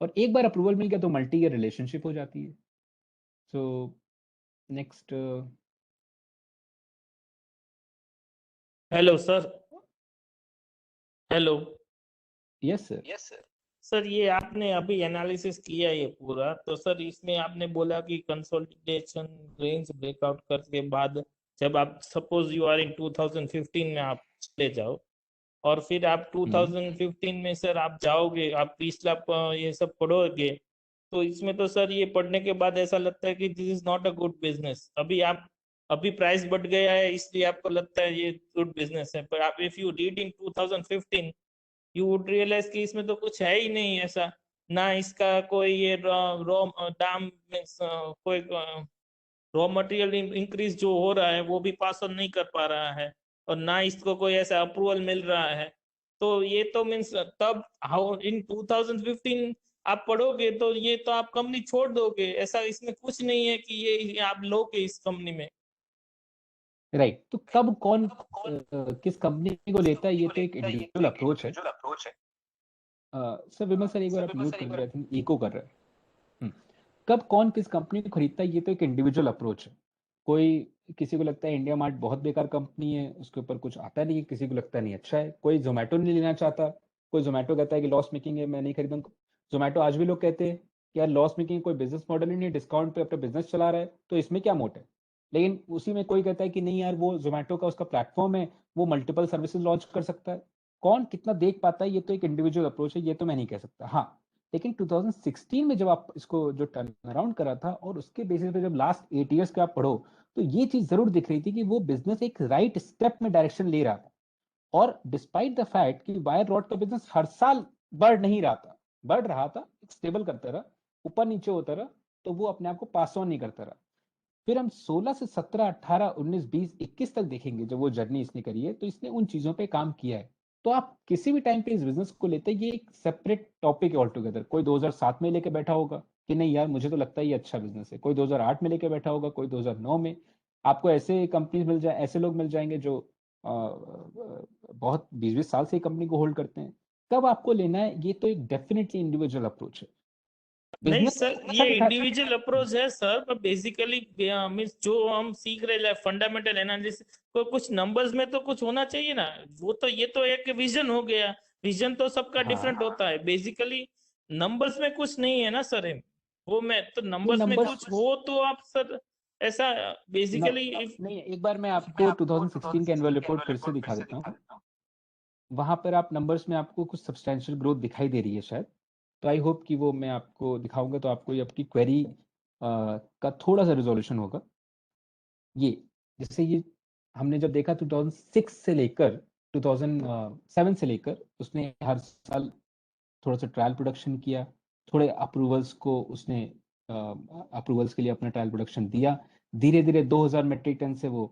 और एक बार अप्रूवल मिल गया तो मल्टी ईयर रिलेशनशिप हो जाती है। So next. Hello sir. Hello. Yes sir. Sir ये आपने अभी एनालिसिस किया ये पूरा, तो सर इसमें आपने बोला कि कंसोलिडेशन रेंज ब्रेकआउट करने के बाद जब आप सपोज यू आर इन 2015 में आप चले जाओ और फिर आप 2015 में सर आप जाओगे, आप पिछला ये सब पढ़ोगे, तो इसमें तो सर ये पढ़ने के बाद ऐसा लगता है कि this is not a good business. अभी प्राइस बढ़ गया है इसलिए आपको लगता है ये गुड बिजनेस है, पर आप if you read in 2015 you would realise कि इसमें तो कुछ है ही नहीं ऐसा, ना इसका कोई ये रॉ दाम कोई रॉ मटेरियल इंक्रीज जो हो रहा है वो भी पास ऑन नहीं कर पा रहा है, और ना इसको कोई ऐसा अप्रूवल मिल रहा है। तो ये तो मीन्स तब हाउ इन 2015 आप पढ़ोगे तो ये तो आप कंपनी छोड़ दोगे, ऐसा इसमें कुछ नहीं है कि ये आप लोगे इस कंपनी में। राइट। तो कब कौन किस कंपनी को लेता है ये तो एक इंडिविजुअल अप्रोच है। सर विमल सर एक बार आप म्यूट कर रहे थे, इको कर रहे हैं। कब कौन किस कंपनी को खरीदता है ये तो एक इंडिविजुअल अप्रोच है। कोई किसी को लगता है इंडिया मार्ट बहुत बेकार कंपनी है, उसके ऊपर कुछ आता नहीं है, किसी को लगता नहीं अच्छा है, कोई जोमेटो नहीं लेना चाहता, कोई जोमेटो कहता है कि लॉस मेकिंग है मैं नहीं खरीदूंगा। जोमेटो आज भी लोग कहते हैं कि यार लॉस मेकिंग कोई बिजनेस मॉडल ही नहीं, डिस्काउंट पे अपना बिजनेस चला रहा है तो इसमें क्या मोट है। लेकिन उसी में कोई कहता है कि नहीं यार वो जोमेटो का उसका प्लेटफॉर्म है, वो मल्टीपल सर्विसेज लॉन्च कर सकता है। कौन कितना देख पाता है ये तो एक इंडिविजुअल अप्रोच है, ये तो मैं नहीं कह सकता। हाँ लेकिन 2016 में जब आप इसको जो टर्न अराउंड करा था और उसके बेसिस पे जब लास्ट 8 इयर्स के आप पढ़ो तो ये चीज जरूर दिख रही थी कि वो बिजनेस एक राइट स्टेप में डायरेक्शन ले रहा था। और डिस्पाइट द फैक्ट कि वायर रॉड का बिजनेस हर साल बढ़ नहीं रहा था, बढ़ रहा था, स्टेबल करता रहा, ऊपर नीचे होता रहा, तो वो अपने आप को पास ऑन नहीं करता रहा। फिर हम 16 से 17, 18, 19, 20, 21 तक देखेंगे जब वो जर्नी इसने करी है तो इसने उन चीजों पे काम किया है। तो आप किसी भी टाइम पे इस बिजनेस को लेते हैं, ये एक सेपरेट टॉपिक है ऑल टुगेदर। कोई 2007 में लेके बैठा होगा कि नहीं यार मुझे तो लगता है ये अच्छा बिजनेस है, कोई 2008 में लेके बैठा होगा, कोई 2009 में। आपको ऐसे कंपनी मिल जाए, ऐसे लोग मिल जाएंगे जो बहुत 20-20 साल से कंपनी को होल्ड करते हैं। कब आपको लेना है ये तो एक डेफिनेटली इंडिविजुअल अप्रोच है। नहीं सर ये इंडिविजुअल अप्रोच है सर, पर बेसिकली मींस जो हम सीख रहे हैं फंडामेंटल एनालिसिस को कुछ नंबर्स में तो कुछ होना चाहिए ना। वो तो ये तो एक विजन हो गया, विजन तो सबका डिफरेंट होता है, बेसिकली नंबर्स में कुछ नहीं है ना सर। वो मैं तो नंबर्स में कुछ हो तो आप सर ऐसा बेसिकली नहीं, एक बार मैं आपको 2016 के एनुअल रिपोर्ट फिर से दिखा देता हूँ। वहां पर आप नंबर्स में आपको कुछ सब्सटेंशियल ग्रोथ दिखाई दे रही है शायद, तो आई होप कि वो मैं आपको दिखाऊंगा तो आपको ये आपकी क्वेरी का थोड़ा सा रिजोल्यूशन होगा। ये जैसे ये हमने जब देखा 2006 से लेकर 2007 से लेकर उसने हर साल थोड़ा सा ट्रायल प्रोडक्शन किया, थोड़े अप्रूवल्स को उसने अप्रूवल्स के लिए अपना ट्रायल प्रोडक्शन दिया। धीरे धीरे 2000 मेट्रिक टन से वो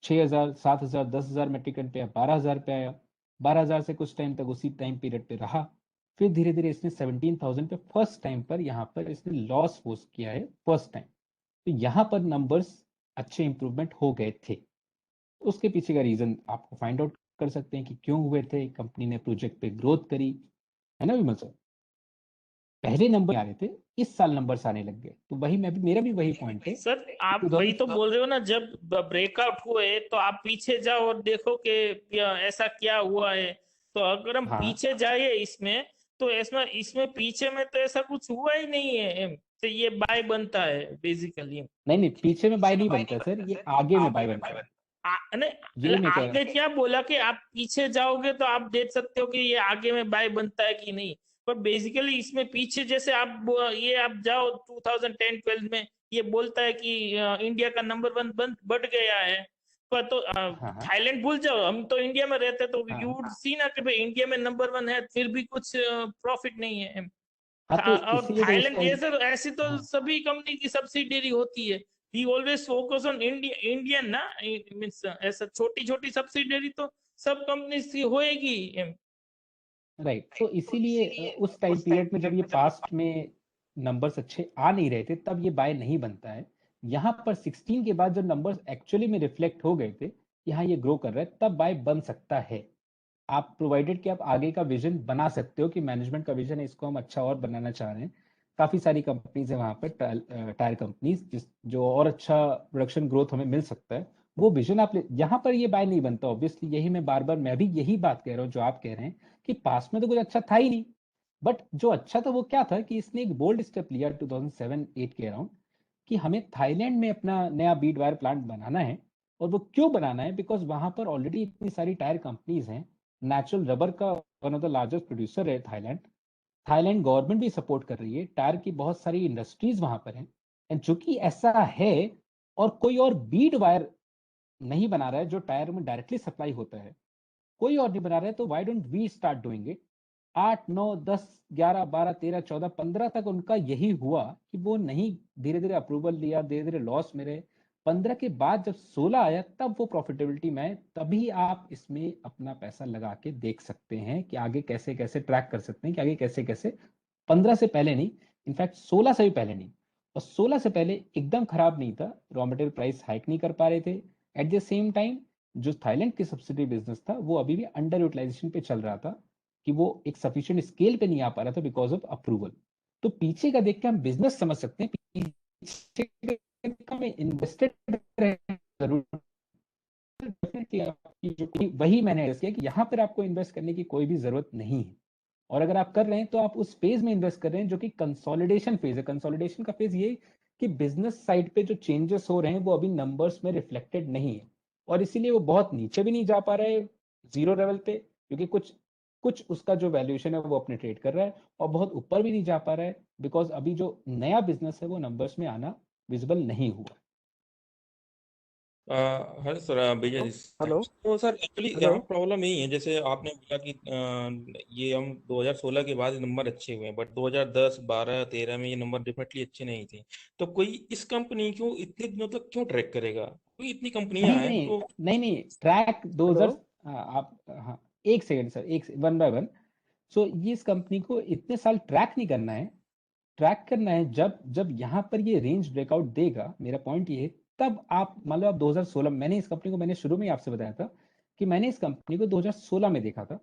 6000, 7000, 10,000 मेट्रिक टन पे आया, 12,000 पे आया, 12,000 से कुछ टाइम तक उसी टाइम पीरियड पे रहा। फिर धीरे धीरे इसने 17,000 पे फर्स्ट टाइम पर यहाँ पर इसने लॉस पोस्ट किया है फर्स्ट टाइम। तो यहाँ पर नंबर्स अच्छे इंप्रूवमेंट हो गए थे। उसके पीछे का रीजन आपको फाइंड आउट कर सकते हैं कि क्यों हुए थे। कंपनी ने प्रोजेक्ट पे ग्रोथ करी, है ना विमल सर। पहले नंबर आ रहे थे, इस साल नंबर्स आने लग गए। तो वही मेरा भी वही पॉइंट है सर, आप वही तो बोल रहे हो ना, जब ब्रेकआउट हुए तो आप पीछे जाओ और देखो कि ऐसा क्या हुआ है। तो अगर हम पीछे जाए इसमें तो इसमें पीछे में तो ऐसा कुछ हुआ ही नहीं है, तो ये बाय बनता है बेसिकली। नहीं पीछे में बाय नहीं बनता सर, ये आगे में बाय बनता है। आगे क्या बोला कि आप पीछे जाओगे तो आप देख सकते हो कि ये आगे में बाय बनता है कि नहीं, पर बेसिकली इसमें पीछे जैसे आप जाओ 2010-12 में ये बोलता है कि इंडिया का नंबर 1 बढ़ गया है, पर तो हाँ हाँ थाईलैंड भूल जाओ, हम तो इंडिया में रहते तो हाँ यू वुड सी ना कि भाई इंडिया में नंबर 1 है फिर भी कुछ प्रॉफिट नहीं है। हाँ, तो और इसीलिए तो थाईलैंड उसका ये सब ऐसी तो हाँ सभी कंपनी की सब्सिडियरी होती है। We always focus on Indian ना, मींस ऐसा छोटी छोटी सब्सिडियरी तो सब कंपनीज की होएगी। राइट। तो इसीलिए उस टाइम पीरियड में जब ये पास्ट में नंबर्स अच्छे आ नहीं रहे थे तब ये बाय नहीं बनता है। यहाँ पर 16 के बाद जब नंबर्स एक्चुअली में रिफ्लेक्ट हो गए थे, यहाँ ये ग्रो कर रहा है, तब बाय बन सकता है। आप प्रोवाइडेड कि आप आगे का विजन बना सकते हो कि मैनेजमेंट का विजन है, इसको हम अच्छा और बनाना चाह रहे हैं। काफी सारी कंपनीज है वहां पर, टायर कंपनीज, जिस जो और अच्छा प्रोडक्शन ग्रोथ हमें मिल सकता है, वो विजन आप यहाँ पर ये बाय नहीं बनता ऑब्वियसली। यही मैं बार बार मैं भी यही बात कह रहा हूँ जो आप कह रहे हैं कि पास में तो कुछ अच्छा था ही नहीं। बट जो अच्छा था वो क्या था कि इसने एक बोल्ड स्टेप लिया 2007-8 के अराउंड कि हमें थाईलैंड में अपना नया बीड वायर प्लांट बनाना है। और वो क्यों बनाना है? बिकॉज वहां पर ऑलरेडी इतनी सारी टायर कंपनीज हैं, नेचुरल रबर का one of the largest producer है थाईलैंड। थाईलैंड गवर्नमेंट भी सपोर्ट कर रही है, टायर की बहुत सारी इंडस्ट्रीज वहां पर हैं। एंड चूंकि ऐसा है और कोई और बीड वायर नहीं बना रहा है जो टायर में डायरेक्टली सप्लाई होता है, कोई और नहीं बना रहा है, तो why don't we start doing it. 8 9 10 11 12 13 14 15 तक उनका यही हुआ कि वो नहीं, धीरे धीरे अप्रूवल लिया, धीरे धीरे लॉस में रहे। 15 के बाद जब 16 आया तब वो प्रॉफिटेबिलिटी में आए। तभी आप इसमें अपना पैसा लगा के देख सकते हैं कि आगे कैसे कैसे ट्रैक कर सकते हैं कि आगे कैसे कैसे। 15 से पहले नहीं, इनफैक्ट 16 से भी पहले नहीं। और 16 से पहले एकदम खराब नहीं था, रॉ मटेरियल प्राइस हाइक नहीं कर पा रहे थे। एट द सेम टाइम जो थाईलैंड की सब्सिडी बिजनेस था वो अभी भी अंडर यूटिलाइजेशन पे चल रहा था, कि वो एक सफिशिएंट स्केल पे नहीं आ पा रहा था बिकॉज ऑफ अप्रूवल। तो पीछे का देख के हम बिजनेस समझ सकते हैं, पीछे का में इन्वेस्टेड जरूर। डेफिनेटली आपकी जो वही मैंने किया कि यहाँ पर आपको इन्वेस्ट करने की कोई भी जरूरत नहीं है। और अगर आप कर रहे हैं तो आप उस फेज में इन्वेस्ट कर रहे हैं जो कि कंसोलिडेशन फेज है। कंसोलिडेशन का फेज ये कि बिजनेस साइड पे जो चेंजेस हो रहे हैं वो अभी नंबर्स में रिफ्लेक्टेड नहीं है, और इसीलिए वो बहुत नीचे भी नहीं जा पा रहा है जीरो लेवल पे, क्योंकि कुछ कुछ उसका जो वैल्यूएशन है वो अपने ट्रेड कर रहा है, और बहुत ऊपर भी नहीं जा पा रहा है बिकॉज अभी जो नया बिजनेस है वो नंबर्स में आना विजिबल नहीं हुआ। Hello sir, Vijay hello this side। Hello तो सर एक्चुअली हेलो यहाँ प्रॉब्लम यही है, जैसे आपने बोला कि ये हम 2016 के बाद नंबर अच्छे हुए हैं, बट 2010 12 13 में ये नंबर डेफिनेटली अच्छे नहीं थे। तो कोई इस कंपनी को इतने दिनों तक क्यों ट्रैक करेगा? कोई इतनी कंपनियां नहीं हैं नहीं तो। नहीं नहीं, ट्रैक हेलो 2000, आप हाँ, एक सेकंड सर, एक वन बाय वन। सो ये इस कंपनी को इतने साल ट्रैक नहीं करना है। ट्रैक करना है जब जब यहाँ पर ये रेंज ब्रेकआउट देगा, मेरा पॉइंट ये है, तब आप मान लो आप 2016, मैंने इस कंपनी को, मैंने शुरू में ही आपसे बताया था कि मैंने इस कंपनी को 2016 में देखा था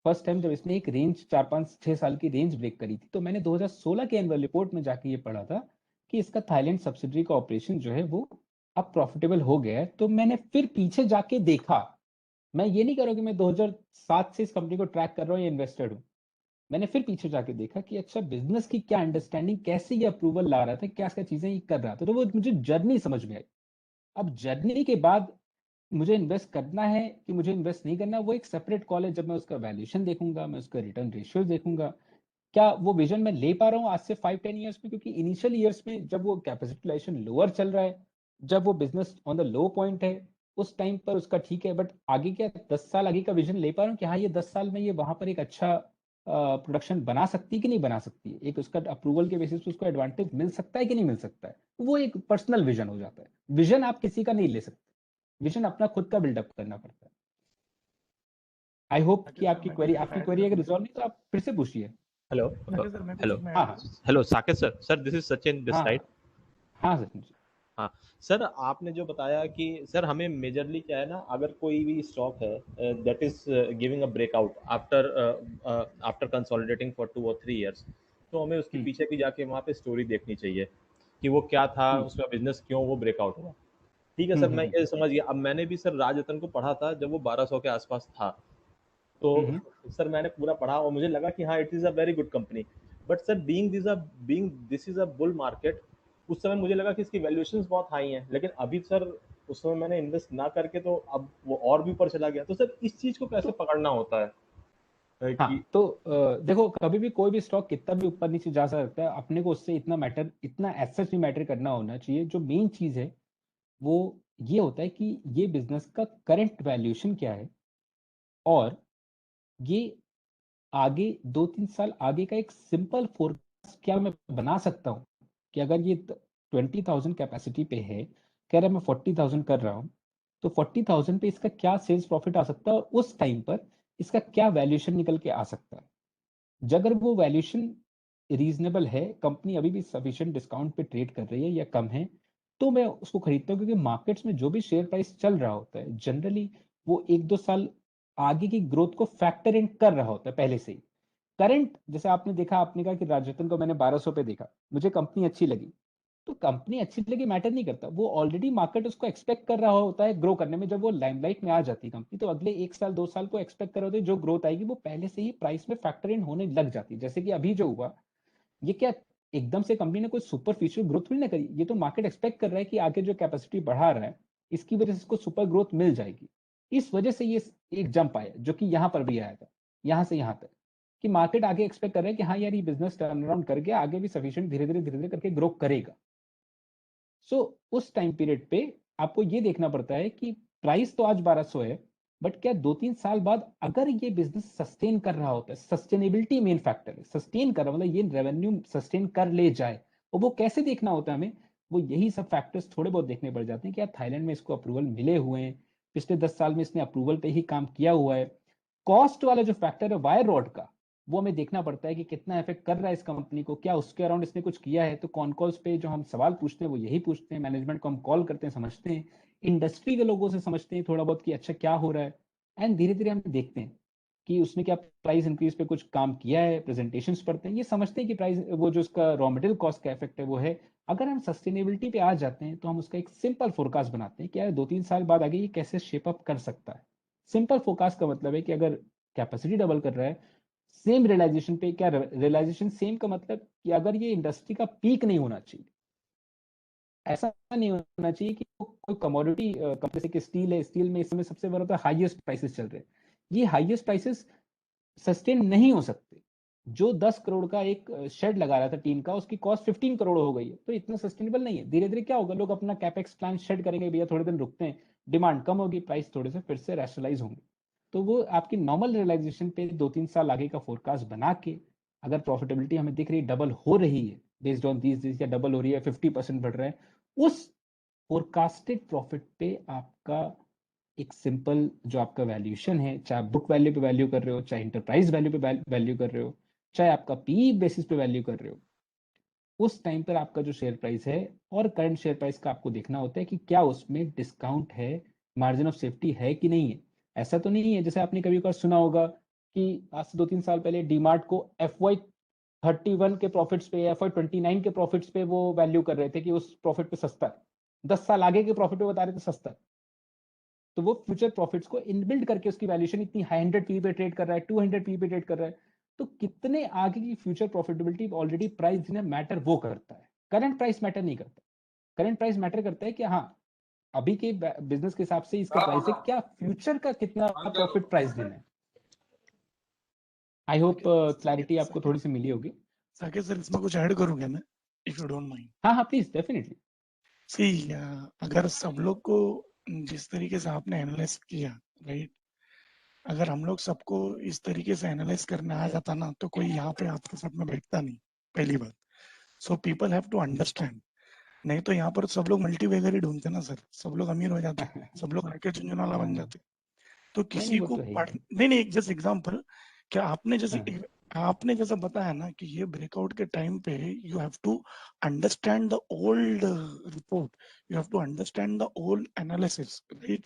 फर्स्ट टाइम, जब इसने एक रेंज 4 5 6 साल की रेंज ब्रेक करी थी। तो मैंने 2016 के एनुअल रिपोर्ट में जाके ये पढ़ा था कि इसका थाईलैंड सब्सिडरी का ऑपरेशन जो है वो अब प्रॉफिटेबल हो गया है। तो मैंने फिर पीछे जाके देखा। मैं ये नहीं कर रहा हूँ कि मैं 2007 से इस कंपनी को ट्रैक कर रहा हूँ या इन्वेस्टेड हूँ। मैंने फिर पीछे जाके देखा कि अच्छा बिजनेस की क्या अंडरस्टैंडिंग, कैसे ये अप्रूवल ला रहा था, क्या क्या चीजें ये कर रहा था, तो वो मुझे जर्नी समझ में आई। अब जर्नी के बाद मुझे इन्वेस्ट करना है कि मुझे इन्वेस्ट नहीं करना, वो एक सेपरेट कॉल है। जब मैं उसका वैल्यूएशन देखूंगा, मैं उसका रिटर्न रेशियो देखूंगा, क्या वो विजन मैं ले पा रहा हूँ आज से 5-10 ईयर्स में। क्योंकि इनिशियल ईयर्स में जब वो कैपेसिटलाइजेशन लोअर चल रहा है, जब वो business on the low point है, उस टाइम पर उसका ठीक है। बट आगे क्या 10 साल आगे का विजन ले पा रहा हूँ कि हाँ ये 10 साल में ये वहां पर एक अच्छा प्रोडक्शन बना सकती है कि नहीं बना सकती है, एक उसका अप्रूवल के बेसिस पे उसको एडवांटेज मिल सकता है कि नहीं मिल सकता है। वो एक पर्सनल विजन हो जाता है। विजन आप किसी का नहीं ले सकते, विजन अपना खुद का बिल्डअप करना पड़ता है। आई होप कि आपकी क्वेरी अगर रिजॉल्व नहीं तो आप फिर से पूछिए। हेलो हेलो हाँ हाँ hello Saket sir. Sir this is Sachin this हाँ साइड। हाँ सर। हाँ सर, आपने जो बताया कि सर हमें मेजरली क्या है ना, अगर कोई भी स्टॉक है that is giving a breakout after after consolidating for 2 or 3 years, तो हमें उसके पीछे की जाके वहाँ पे स्टोरी देखनी चाहिए कि वो क्या था, उसका बिजनेस क्यों वो ब्रेकआउट हुआ। ठीक है सर, मैं ये समझ गया। अब मैंने भी सर राजरत्न को पढ़ा था जब वो 1200 के आसपास था, तो सर मैंने पूरा पढ़ा और मुझे लगा कि हाँ it is a very good company. But sir being this is a bull market, उस समय मुझे लगा कि इसकी वैल्यूएशंस बहुत हाई हैं, लेकिन अभी सर उस समय मैंने इन्वेस्ट ना करके तो अब वो और भी ऊपर चला गया। तो सर इस चीज़ को कैसे पकड़ना होता है कि। हाँ तो देखो, कभी भी कोई भी स्टॉक कितना भी ऊपर नीचे जा सकता है, अपने को उससे इतना मैटर, इतना एज सच भी मैटर करना होना चाहिए। जो मेन चीज है वो ये होता है कि ये बिजनेस का करंट वैल्यूएशन क्या है और ये आगे 2-3 साल आगे का एक सिंपल फोरकास्ट क्या मैं बना सकता हूँ कि अगर ये 20,000 कैपेसिटी पे है, कह रहा है मैं 40,000 कर रहा हूँ, तो 40,000 पे इसका क्या सेल्स प्रॉफिट आ सकता है और उस टाइम पर इसका क्या वैल्यूएशन निकल के आ सकता है। अगर वो वैल्यूएशन रीजनेबल है, कंपनी अभी भी सफिशिएंट डिस्काउंट पे ट्रेड कर रही है या कम है, तो मैं उसको खरीदता हूँ, क्योंकि मार्केट्स में जो भी शेयर प्राइस चल रहा होता है जनरली वो 1-2 साल आगे की ग्रोथ को फैक्टर इन कर रहा होता है पहले से ही। करंट जैसे आपने देखा, आपने कहा कि राजरतन को मैंने 1200 पे देखा, मुझे कंपनी अच्छी लगी, तो कंपनी अच्छी लगी मैटर नहीं करता, वो ऑलरेडी मार्केट उसको एक्सपेक्ट कर रहा होता है ग्रो करने में। जब वो लाइमलाइट में आ जाती है कंपनी, तो अगले 1 साल 2 साल को एक्सपेक्ट कर रहे होते हैं जो ग्रोथ आएगी वो पहले से ही प्राइस में फैक्टर इन होने लग जाती है। जैसे कि अभी जो हुआ, ये क्या एकदम से कंपनी ने कोई सुपरफिशियल ग्रोथ भी नहीं करी, ये तो मार्केट एक्सपेक्ट कर रहा है कि आगे जो कैपेसिटी बढ़ा रहा है इसकी वजह से इसको सुपर ग्रोथ मिल जाएगी। इस वजह से ये एक जंप आया जो कि यहाँ पर भी आया था, यहाँ से यहाँ तक, कि मार्केट आगे एक्सपेक्ट कर रहा है कि हाँ यार ये बिजनेस टर्न अराउंड करके आगे भी सफिशिएंट धीरे धीरे करके ग्रो करेगा। सो उस टाइम पीरियड पे आपको ये देखना पड़ता है कि प्राइस तो आज 1200 है, बट क्या 2-3 साल बाद अगर ये बिजनेस सस्टेन कर रहा होता है, सस्टेनेबिलिटी मेन फैक्टर है, सस्टेन कर रहा मतलब ये रेवेन्यू सस्टेन कर ले जाए, और वो कैसे देखना होता है हमें, वो यही सब फैक्टर्स थोड़े बहुत देखने पड़ जाते हैं कि यार थाईलैंड में इसको अप्रूवल मिले हुए हैं, पिछले 10 साल में इसने अप्रूवल पे ही काम किया हुआ है। कॉस्ट वाला जो फैक्टर है वायर रॉड का, वो हमें देखना पड़ता है कि कितना इफेक्ट कर रहा है इस कंपनी को, क्या उसके अराउंड इसने कुछ किया है। तो कॉन कॉल्स पे जो हम सवाल पूछते हैं वो यही पूछते हैं, मैनेजमेंट को हम कॉल करते हैं, समझते हैं, इंडस्ट्री के लोगों से समझते हैं थोड़ा बहुत कि अच्छा क्या हो रहा है, एंड धीरे धीरे हम देखते हैं कि उसने क्या प्राइस इंक्रीज पे कुछ काम किया है, प्रेजेंटेशन पढ़ते हैं, ये समझते हैं कि प्राइस वो जो उसका रॉ मटेरियल कॉस्ट का इफेक्ट है वो है। अगर हम सस्टेनेबिलिटी पे आ जाते हैं तो हम उसका एक सिंपल फोरकास्ट बनाते हैं कि यार 2-3 साल बाद आगे ये कैसे शेप अप कर सकता है। सिंपल फोरकास्ट का मतलब है कि अगर कैपेसिटी डबल कर रहा है सेम रियलाइजेशन पे, क्या रियलाइजेशन सेम का मतलब कि अगर ये इंडस्ट्री का पीक नहीं होना चाहिए, ऐसा नहीं होना चाहिए कि कोई कमोडिटी कंपनी से कि स्टील है, स्टील में इस समय सबसे बड़ा हाईएस्ट प्राइसेस चल रहे हैं, ये हाईएस्ट प्राइसेस सस्टेन नहीं हो सकते। जो 10 करोड़ का एक शेड लगा रहा था टीम का, उसकी कॉस्ट 15 करोड़ हो गई है, तो इतना सस्टेनेबल नहीं है। धीरे धीरे क्या होगा, लोग अपना कैपेक्स प्लान शेड करेंगे, भैया थोड़े दिन रुकते हैं, डिमांड कम होगी, प्राइस थोड़े से फिर से रैशनलाइज होंगे। तो वो आपकी नॉर्मल रियलाइजेशन पे 2-3 साल आगे का फोरकास्ट बना के, अगर प्रॉफिटेबिलिटी हमें दिख रही है डबल हो रही है बेस्ड ऑन दीज या डबल हो रही है 50% बढ़ रहा है, उस फोरकास्टेड प्रॉफिट पे आपका एक सिंपल जो आपका वैल्यूएशन है, चाहे बुक वैल्यू पे वैल्यू कर रहे हो, चाहे इंटरप्राइज वैल्यू पे वैल्यू कर रहे हो, चाहे आपका पी बेसिस पे वैल्यू कर रहे हो, उस टाइम पर आपका जो शेयर प्राइस है और करंट शेयर प्राइस का आपको देखना होता है कि क्या उसमें डिस्काउंट है, मार्जिन ऑफ सेफ्टी है कि नहीं है। ऐसा तो नहीं है जैसे आपने कभी कभार सुना होगा कि आज से 2-3 साल पहले डीमार्ट को FY 31 के प्रॉफिट्स पे, FY 29 के प्रॉफिट्स पे वो वैल्यू कर रहे थे कि उस प्रॉफिट पे सस्ता है, 10 साल आगे के प्रॉफिट पे बता रहे थे सस्ता है। तो वो फ्यूचर प्रॉफिट्स को इनबिल्ड करके उसकी वैल्यूएशन इतनी 100 पी पे ट्रेड कर रहा है, 200 पी पे ट्रेड कर रहा है, तो कितने आगे की फ्यूचर प्रॉफिटेबिलिटी ऑलरेडी प्राइस ने मैटर वो करता है, करंट प्राइस मैटर नहीं करता। करंट प्राइस मैटर करता है कि हाँ अभी के बिजनेस के हिसाब से इसका प्राइस है, क्या फ्यूचर का कितना प्रॉफिट प्राइस देना है। आई होप क्लैरिटी आपको थोड़ी सी मिली होगी। साकेत सर इसमें कुछ ऐड करूंगा मैं, इफ यू डोंट माइंड। हाँ हाँ प्लीज डेफिनेटली। सी अगर सब लोग को जिस तरीके से आपने एनालाइज किया, राइट, अगर हम लोग सबको इस तरीके से एनालाइज करने आ जाता ना तो कोई यहाँ पे आपके साथ में बैठता नहीं, पहली बात। So people have to understand, नहीं तो यहाँ पर सब लोग मल्टीवेगर ही ढूंढते ना सर, सब लोग अमीर हो जाते, सब लोग राकेश झुंझुनवाला बन जाते। तो किसी वो को तो है ही। नहीं नहीं, एक जस्ट एग्जांपल, क्या आपने जैसे हाँ, आपने जैसा बताया ना कि ये ब्रेकआउट के टाइम पे you have to understand the old report, you have to understand the old analysis, right,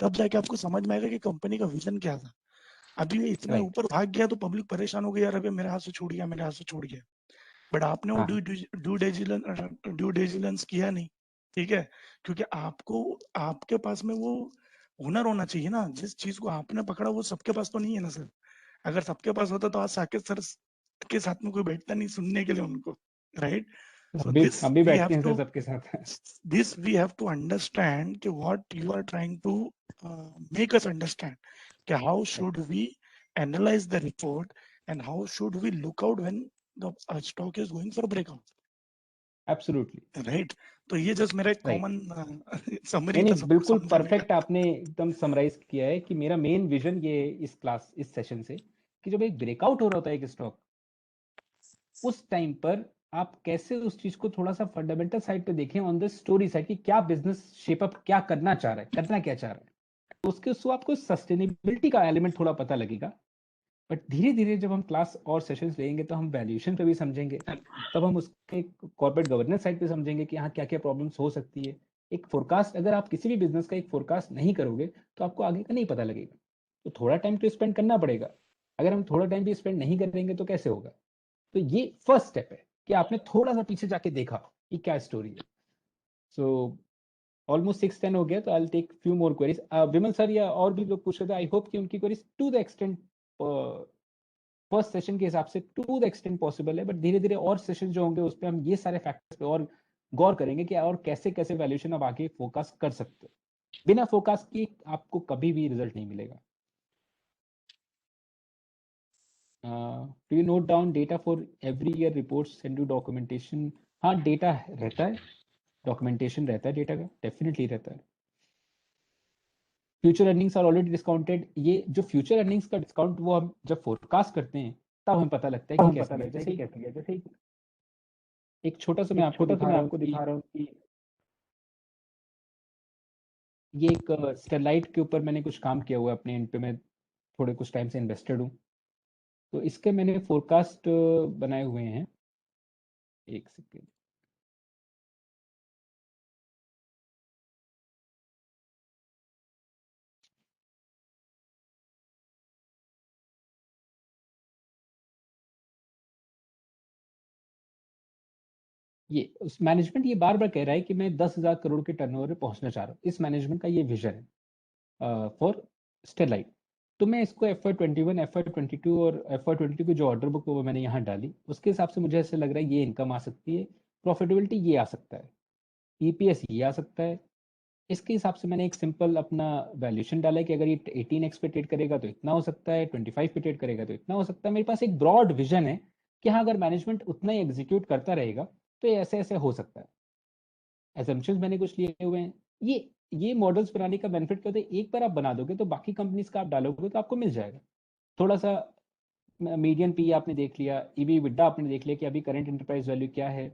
तब जाके आपको समझ में आएगा कि कंपनी का विजन क्या था। अभी ये इतना राइट। ऊपर भाग गया तो पब्लिक परेशान हो गई, यार अभी मेरे हाथ से छूट गया, मेरे हाथ से छूट गया। बट आपने वो हाँ ड्यू डिलिजेंस किया नहीं, ठीक है, क्योंकि आपको आपके पास में वो हुनर होना चाहिए ना, जिस चीज को आपने पकड़ा वो सबके पास तो नहीं है ना सर। अगर सबके पास होता तो आज साकेत सर के साथ में कोई बैठता नहीं सुनने के लिए उनको, राइट। सो दिस हम भी वी बैठते हैव हैं टू सर सबके साथ। this we have to understand कि what you are trying to make us understand कि how should we analyze the report and how should we look out when the stock is going for breakout. Absolutely right. तो ये just मेरा एक Right. Common summary नहीं था नहीं सबको बिल्कुल समझाने परफेक्ट का। आपने एकदम समराइज किया है कि मेरा मेन विजन ये है इस सेशन से कि जब एक ब्रेकआउट हो रहा होता है एक स्टॉक, उस टाइम पर आप कैसे उस चीज को थोड़ा सा फंडामेंटल साइड पे देखें, ऑन द स्टोरी साइड कि क्या बिजनेस शेपअप क्या करना चाह रहा है, करना क्या चाह रहा है, तो उसके उसको आपको सस्टेनेबिलिटी का एलिमेंट थोड़ा पता लगेगा। बट धीरे धीरे जब हम क्लास और सेशंस लेंगे तो हम वैल्यूएशन पे भी समझेंगे, तब हम उसके कॉर्पोरेट गवर्नेंस साइड पे समझेंगे कि हाँ क्या क्या प्रॉब्लम्स हो सकती है। एक फोरकास्ट, अगर आप किसी भी बिजनेस का एक फोरकास्ट नहीं करोगे तो आपको आगे का नहीं पता लगेगा, तो थोड़ा टाइम तो स्पेंड करना पड़ेगा। अगर हम थोड़ा टाइम भी स्पेंड नहीं करेंगे तो कैसे होगा। तो ये फर्स्ट स्टेप है कि आपने थोड़ा सा पीछे जाके देखा कि क्या स्टोरी है। सो ऑलमोस्ट 6:10 हो गया, तो I take few more queries. Vimal sir या और भी लोग पूछ रहे थे, आई होप कि उनकी queries to the extent first session के हिसाब से टू द एक्सटेंट पॉसिबल है, बट धीरे धीरे और सेशन जो होंगे उस पर हम ये सारे फैक्टर्स पे और गौर करेंगे कि और कैसे कैसे वैल्यूएशन आप आगे फोकस कर सकते हो। बिना फोकस की आपको कभी भी रिजल्ट नहीं मिलेगा। Do you note down data for every year reports and do documentation? हाँ डेटा रहता है, डॉक्यूमेंटेशन रहता है डेटा का, डेफिनेटली रहता है। Future earnings are already discounted, ये जो फ्यूचर अर्निंग्स का डिस्काउंट वो हम जब फोरकास्ट करते हैं तब हमें पता लगता है कि कैसे है। जैसे एक छोटा सा मैं आपको दिखा रहा हूँ कि ये एक स्टेरलाइट के ऊपर मैंने कुछ काम किया हुआ है अपने एंड पे, मैं थोड़े कुछ टाइम से इन्वेस्टेड हूँ, तो इसके मैंने फोरकास्ट बनाए हुए हैं। एक सेकेंड, ये उस मैनेजमेंट ये बार बार कह रहा है कि मैं 10,000 करोड़ के टर्नओवर पे पहुंचना चाह रहा हूँ, इस मैनेजमेंट का ये विजन है फॉर स्टेरलाइट। तो मैं इसको FY21, FY22 और FY22 की जो ऑर्डर बुक वो मैंने यहाँ डाली, उसके हिसाब से मुझे ऐसे लग रहा है ये इनकम आ सकती है, प्रॉफिटेबिलिटी ये आ सकता है, EPS ये आ सकता है। इसके हिसाब से मैंने एक सिंपल अपना वैल्यूएशन डाला है कि अगर ये 18x पे ट्रेड करेगा तो इतना हो सकता है, 25 पे ट्रेड करेगा तो इतना हो सकता है। मेरे पास एक ब्रॉड विजन है कि हाँ अगर मैनेजमेंट उतना ही एग्जीक्यूट करता रहेगा तो ये ऐसे ऐसे हो सकता है। एजम्पशंस मैंने कुछ लिए हुए हैं। ये मॉडल्स बनाने का बेनिफिट क्या होता है, एक बार आप बना दोगे तो बाकी कंपनीज का आप डालोगे तो आपको मिल जाएगा। थोड़ा सा मीडियन पी आपने देख लिया, ईवी विड्डा आपने देख लिया कि अभी करंट एंटरप्राइज वैल्यू क्या है,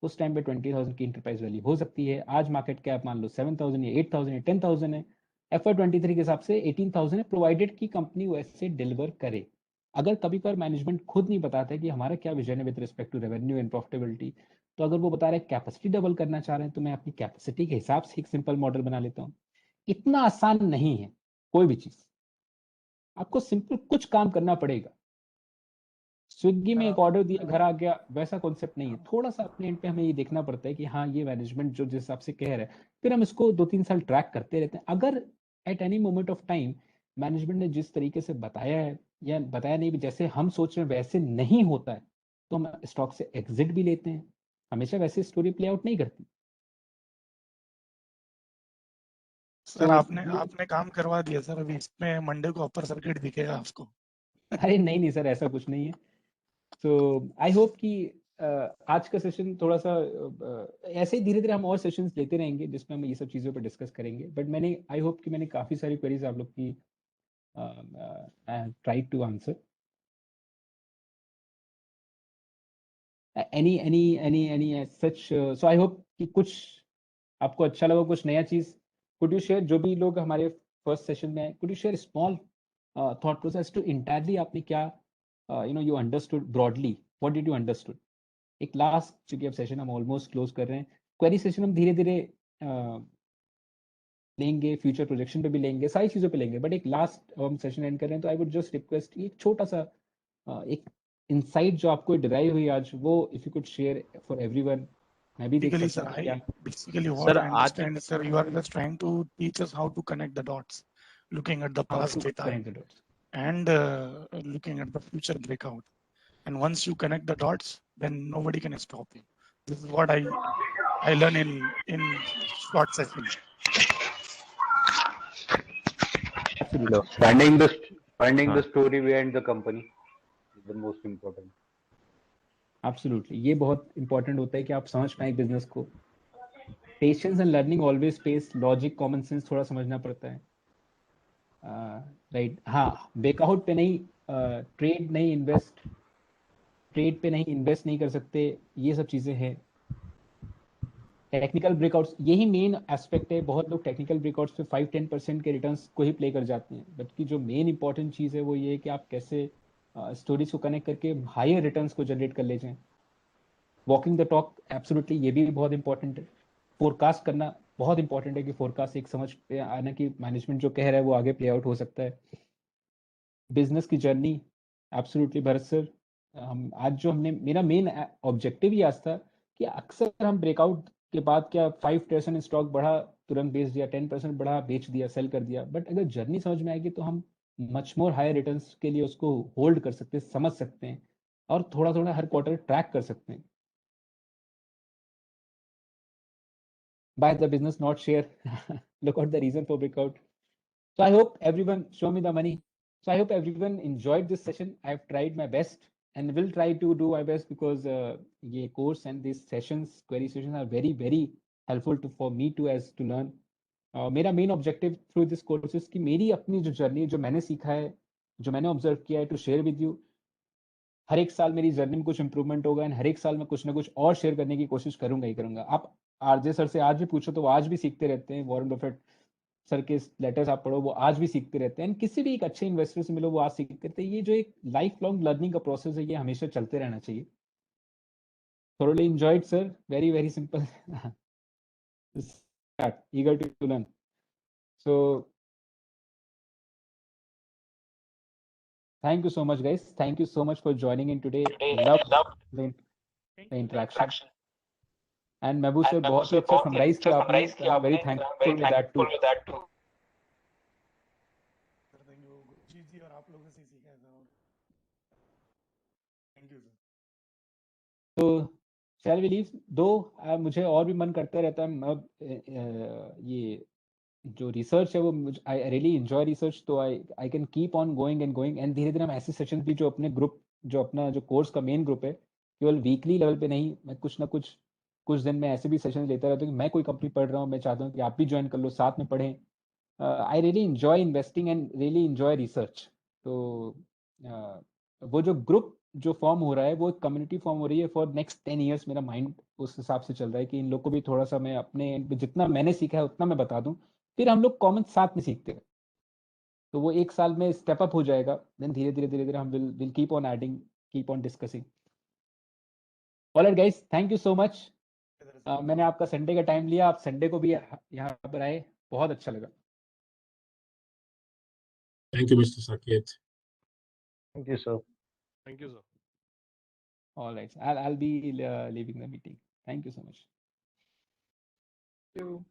उस टाइम पे 20,000 की एंटरप्राइज वैल्यू हो सकती है। आज मार्केट कैप मान लो 7,000 या 8,000 या 10,000 है। FY23 के हिसाब से 18,000 है, प्रोवाइडेड की कंपनी वैसे डिलीवर करे। अगर कभी कभार मैनेजमेंट खुद नहीं बताता है कि हमारा क्या विजन है with respect to revenue and profitability, तो अगर वो बता रहे हैं कैपेसिटी डबल करना चाह रहे हैं तो मैं अपनी कैपेसिटी के हिसाब से एक सिंपल मॉडल बना लेता हूँ। इतना आसान नहीं है कोई भी चीज, आपको सिंपल कुछ काम करना पड़ेगा। स्विगी में एक ऑर्डर दिया घर आ गया, वैसा कॉन्सेप्ट नहीं है। थोड़ा सा अपने एंड पे हमें ये देखना पड़ता है कि हाँ ये मैनेजमेंट जो जिस हिसाब से कह रहा है, फिर हम इसको 2-3 साल ट्रैक करते रहते हैं। अगर at any moment of time management ने जिस तरीके से बताया है या बताया नहीं, जैसे हम सोच रहे हैं वैसे नहीं होता है, तो हम स्टॉक से एग्जिट भी लेते हैं। हमेशा वैसे स्टोरी प्ले आउट नहीं करती। सर तो आपने काम करवा दिया सर, अभी इसमें मंडे को अपर सर्किट दिखेगा आपको। अरे नहीं नहीं सर, ऐसा कुछ नहीं है। तो आई होप कि आज का सेशन थोड़ा सा ऐसे ही धीरे धीरे हम और सेशंस लेते रहेंगे जिसमें हम ये सब चीज़ों पर डिस्कस करेंगे। बट मैंने आई होप कि मैंने काफ़ी सारी क्वेरीज आप लोग की try to answer. Any such, so I hope कि कुछ आपको अच्छा लगा, कुछ नया चीज़। कुड यू शेयर, जो भी लोग हमारे फर्स्ट सेशन में आए, could you share small thought process to entirely आपने क्या you understood broadly, what did you understood. एक लास्ट, चूंकि अब सेशन हम ऑलमोस्ट क्लोज कर रहे हैं, क्वेरी सेशन हम धीरे धीरे लेंगे, फ्यूचर प्रोजेक्शन पे भी लेंगे, सारी चीज़ों पे लेंगे। बट एक लास्ट हम सेशन एंड कर रहे हैं, तो आई वुड जस्ट रिक्वेस्ट एक छोटा सा एक इनसाइट जो आपको डिराइव हुई आज, वो if you could share for everyone. मैं भी देख सकता हूँ क्या Basically what sir I understand is, sir, you are just trying to teach us how to connect the dots, looking at the how past to data connect the dots. and looking at the future breakout. And once you connect the dots, then nobody can stop you. This is what I learn in short sessions. Absolutely. Finding the हाँ. story behind the company is the most important. Absolutely, ये बहुत important होता है कि आप समझ पाए business को। Patience and learning always pays, logic common sense थोड़ा समझना पड़ता है, राइट। हाँ, ब्रेकआउट पे नहीं, ट्रेड नहीं इन्वेस्ट, ट्रेड पे नहीं इन्वेस्ट नहीं कर सकते, ये सब चीजें हैं। टेक्निकल ब्रेकआउट्स, यही मेन एस्पेक्ट है। बहुत लोग टेक्निकल ब्रेकआउट्स पे 5-10% के रिटर्न्स को ही प्ले कर जाते हैं, बल्कि जो मेन इंपॉर्टेंट चीज़ है वो ये है कि आप कैसे स्टोरीज को कनेक्ट करके हायर रिटर्न्स को जनरेट कर ले जाएं। वॉकिंग द टॉक, एब्सोल्युटली, ये भी बहुत इंपॉर्टेंट है। फोरकास्ट करना बहुत इंपॉर्टेंट है कि फोरकास्ट एक समझ पे आना कि मैनेजमेंट जो कह रहा है वो आगे प्ले आउट हो सकता है। बिजनेस की जर्नी, एब्सोल्युटली भरत सर, हम आज जो हमने, मेरा मेन ऑब्जेक्टिव ही आज था कि अक्सर हम ब्रेकआउट के बाद क्या 5% स्टॉक बढ़ा तुरंत बेच दिया, 10% बढ़ा बेच दिया, सेल कर दिया, बट अगर जर्नी समझ में आएगी तो हम मच मोर हायर रिटर्न्स के लिए उसको होल्ड कर सकते हैं, समझ सकते हैं और थोड़ा थोड़ा हर क्वार्टर ट्रैक कर सकते हैं। Buy the business, not share. Look at the reason for breakout. So I hope everyone, show me the money. So I hope everyone enjoyed this session. I've tried my best and will try to do my best because ये course and these sessions, query sessions are very, very helpful for me to to learn. मेरा main objective through this courses की मेरी अपनी जो journey, जो मैंने सीखा है, जो मैंने ऑब्जर्व किया है, टू शेयर विद यू। हर एक साल मेरी जर्नी में कुछ इंप्रूवमेंट होगा एंड हर एक साल मैं कुछ ना कुछ और शेयर करने की कोशिश करूंगा ही करूंगा। आप आरजे सर से आज भी पूछो तो वो आज भी सीखते रहते हैं। वॉरेन बफेट सर के लेटर्स आप पढ़ो, वो आज भी सीखते रहते हैं। किसी भी एक अच्छे इन्वेस्टर से मिलो, वो आज सीखते रहते हैं। ये जो एक लाइफ लॉन्ग लर्निंग का प्रोसेस है, ये हमेशा चलते रहना चाहिए। thoroughly enjoyed sir, very very simple. Eager to learn. So thank you so much guys, thank you so much for joining in today. Love the interaction. And Mehboob sir बहुत ही अच्छा summarise किया आपने, so I'm very thankful with that too. Gurjeet जी और आप लोगों से सीखा है सर। Thank you sir. तो शैल वी लीव दो, मुझे और भी मन करता रहता है। ये जो रिसर्च है वो आई रियली एंजॉय रिसर्च, तो I can keep on going and going. And धीरे धीरे हम ऐसे सेशंस भी, जो अपने ग्रुप, जो अपना जो कोर्स का मेन ग्रुप है, केवल वीकली लेवल पे नहीं, मैं कुछ ना कुछ दिन में ऐसे भी सेशन लेता रहता हूँ कि मैं कोई कंपनी पढ़ रहा हूँ, मैं चाहता हूँ कि आप भी ज्वाइन कर लो, साथ में पढ़ें। I really enjoy investing and really enjoy research. तो वो जो ग्रुप जो फॉर्म हो रहा है, वो एक कम्युनिटी फॉर्म हो रही है फॉर नेक्स्ट 10 ईयर्स। मेरा माइंड उस हिसाब से चल रहा है कि इन लोग को भी थोड़ा सा मैं अपने जितना मैंने सीखा है उतना मैं बता दूं, फिर हम लोग कॉमन साथ में सीखते हैं। तो वो एक साल में स्टेप अप हो जाएगा, देन धीरे धीरे हम will keep on adding, keep on discussing. Alright guys, thank you so much. मैंने आपका संडे का टाइम लिया, आप संडे को भी यहाँ पर आए, बहुत अच्छा लगा। Thank you, Mr. Saket. Thank you, sir. Thank you, sir. All right, I'll be leaving the meeting. Thank you so much. Thank you.